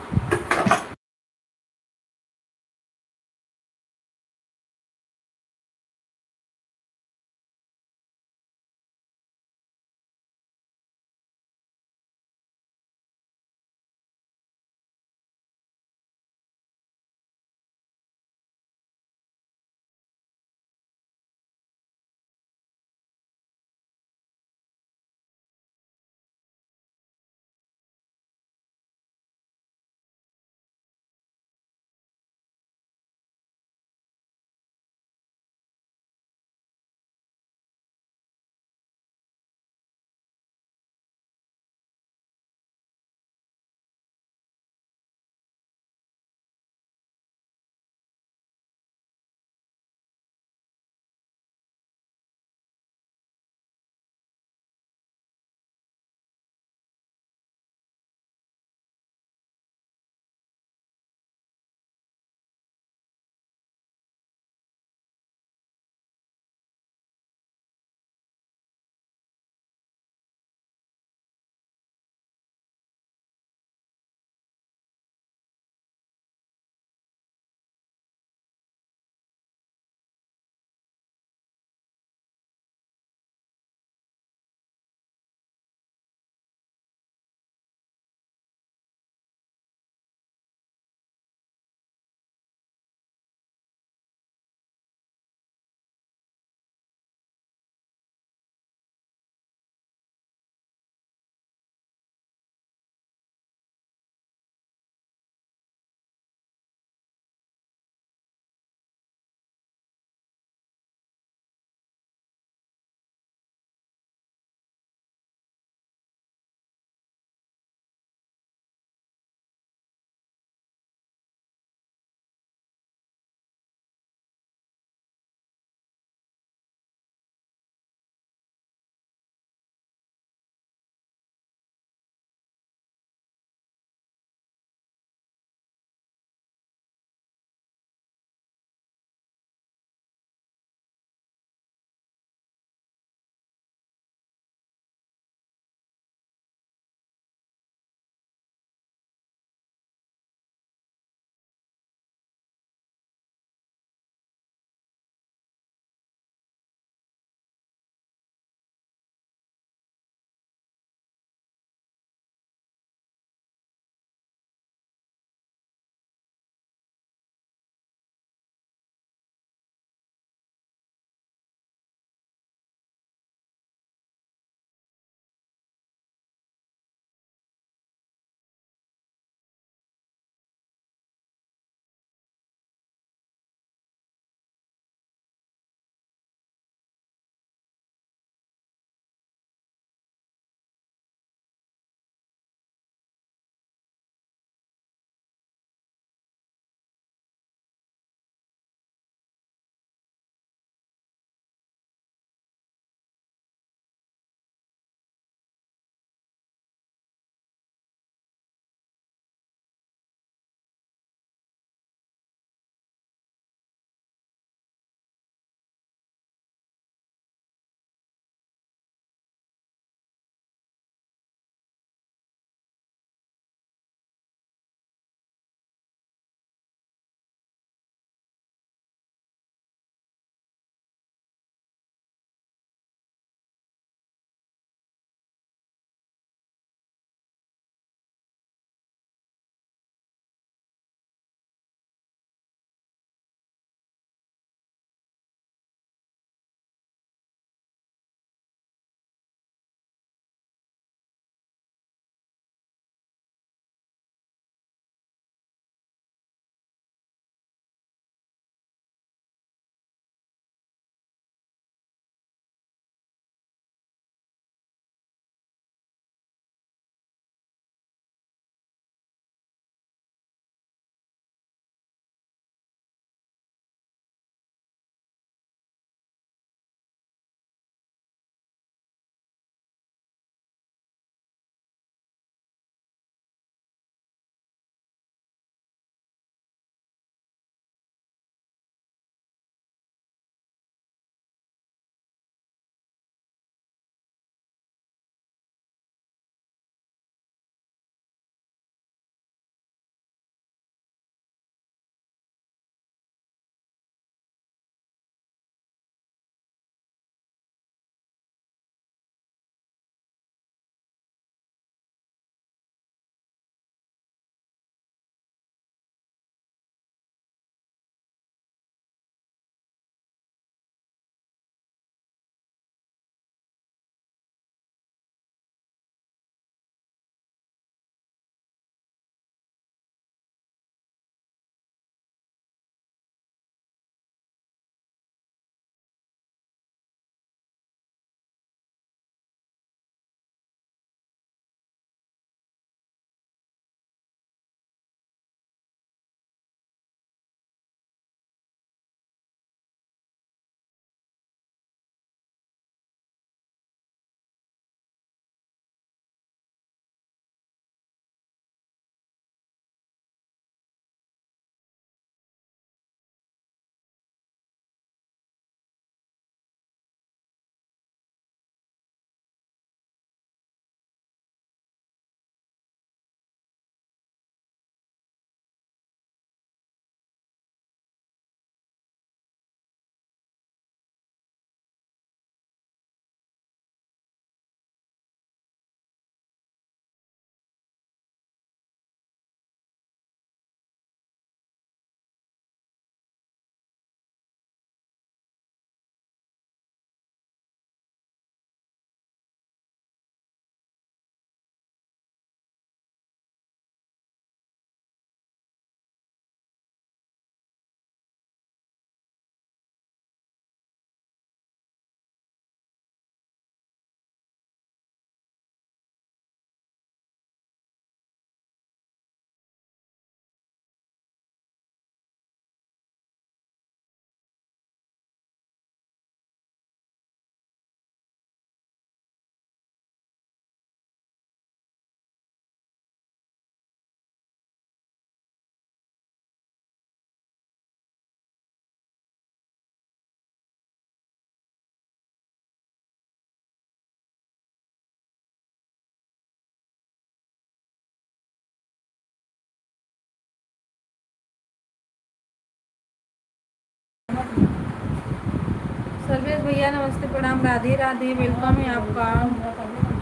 सर्वेश भैया नमस्ते प्रणाम राधे राधे वेलकम है आपका।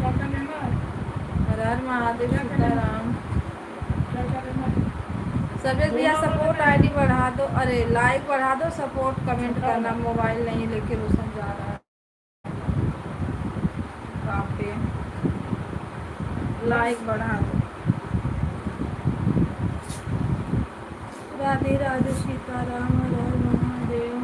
क्या क्या लेना है? हर हर महादेव सीताराम। क्या क्या लेना है? सर्वेश भैया सपोर्ट आईडी बढ़ा दो, अरे लाइक बढ़ा दो, सपोर्ट कमेंट करना। मोबाइल नहीं लेके रोशन जा रहा है काम पे, लाइक बढ़ा दो। राधे राधे सीताराम हर हर महादेव।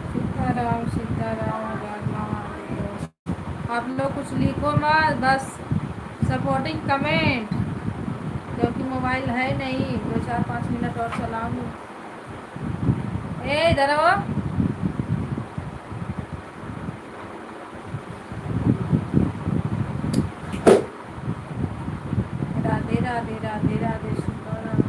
सीताराम सीताराम हर हर महादेव। आप लोग कुछ लिखो मत, बस सपोर्टिंग कमेंट, क्योंकि मोबाइल है नहीं। 2 4 5 मिनट और चलाऊंगी। ए इधर आओ। राधे राधे राधे राधे सीताराम।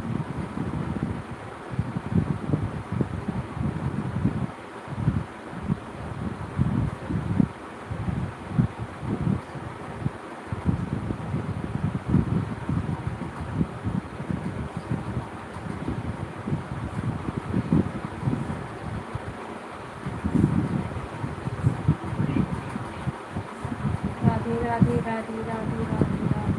राधे राधे राधे राधे राधे राधे।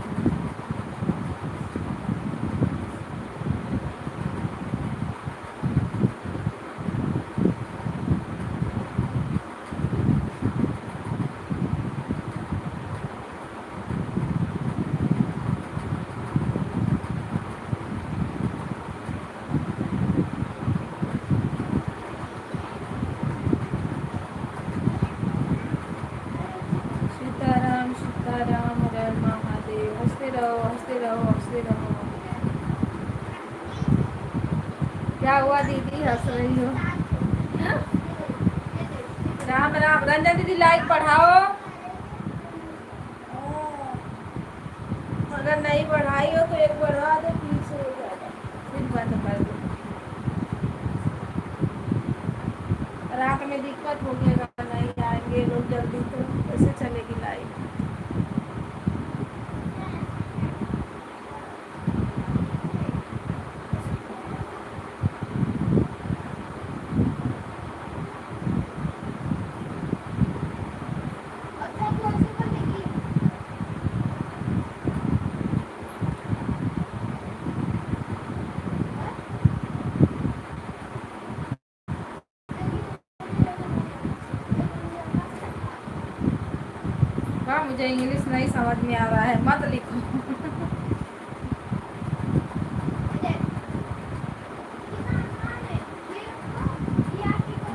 सीताराम सीताराम हर हर महादेव। हंसते रहो हंसते रहो हंसते रहो। क्या हुआ दीदी, हंस रही हो? राम राम। रंजन दीदी लाइक बढ़ाओ, अगर नहीं बढ़ाई हो तो एक बढ़ा दो, फिर से हो जाएगा, फिर बंद कर दो। रात में दिक्कत हो गया, नहीं आएंगे लोग जल्दी तो कैसे चलेगी लाइव। हाँ मुझे इंग्लिश नहीं समझ में आ रहा है, मत लिखो।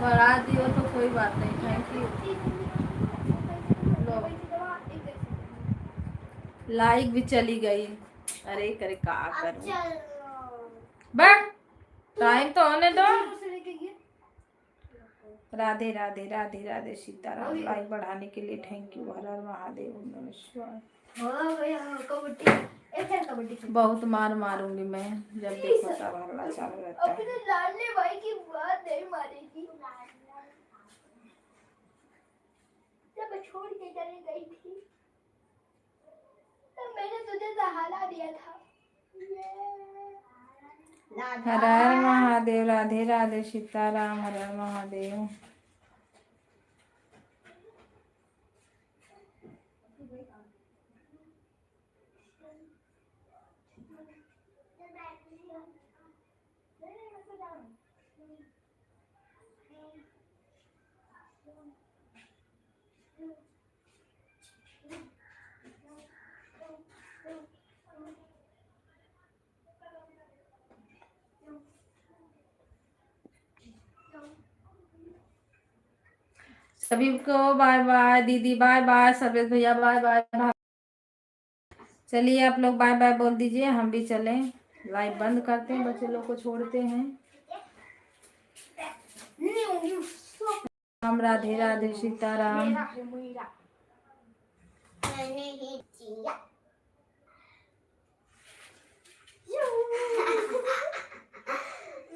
बढ़ा दियो तो कोई बात नहीं, थैंक यू। लाइक भी चली गई, अरे करे का करूं। बस टाइम तो होने दो। राधे राधे राधे राधे सीताराम। लाइक बढ़ाने के लिए थैंक यू। हर हर महादेव नमस्कार। बहुत मार मारूंगी मैं, जब देखो तब हल्ला चालू रहता है। अपने लाडले भाई की बात नहीं मानेगी। जब मैं छोड़ के चली गई थी तब मैंने तुझे सहारा दिया था। हर हर महादेव। राधे राधे सीताराम। हर हर महादेव। सभी को बाय बाय। दीदी बाय बाय, सर्वेश भैया बाय बाय। चलिए आप लोग बाय बाय बोल दीजिए, हम भी चलें। लाइव बंद करते हैं, बच्चे लोग को छोड़ते हैं। राम राधे राधे सीताराम।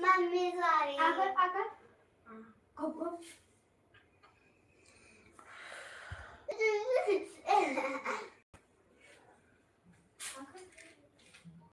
मम्मी सॉरी आकर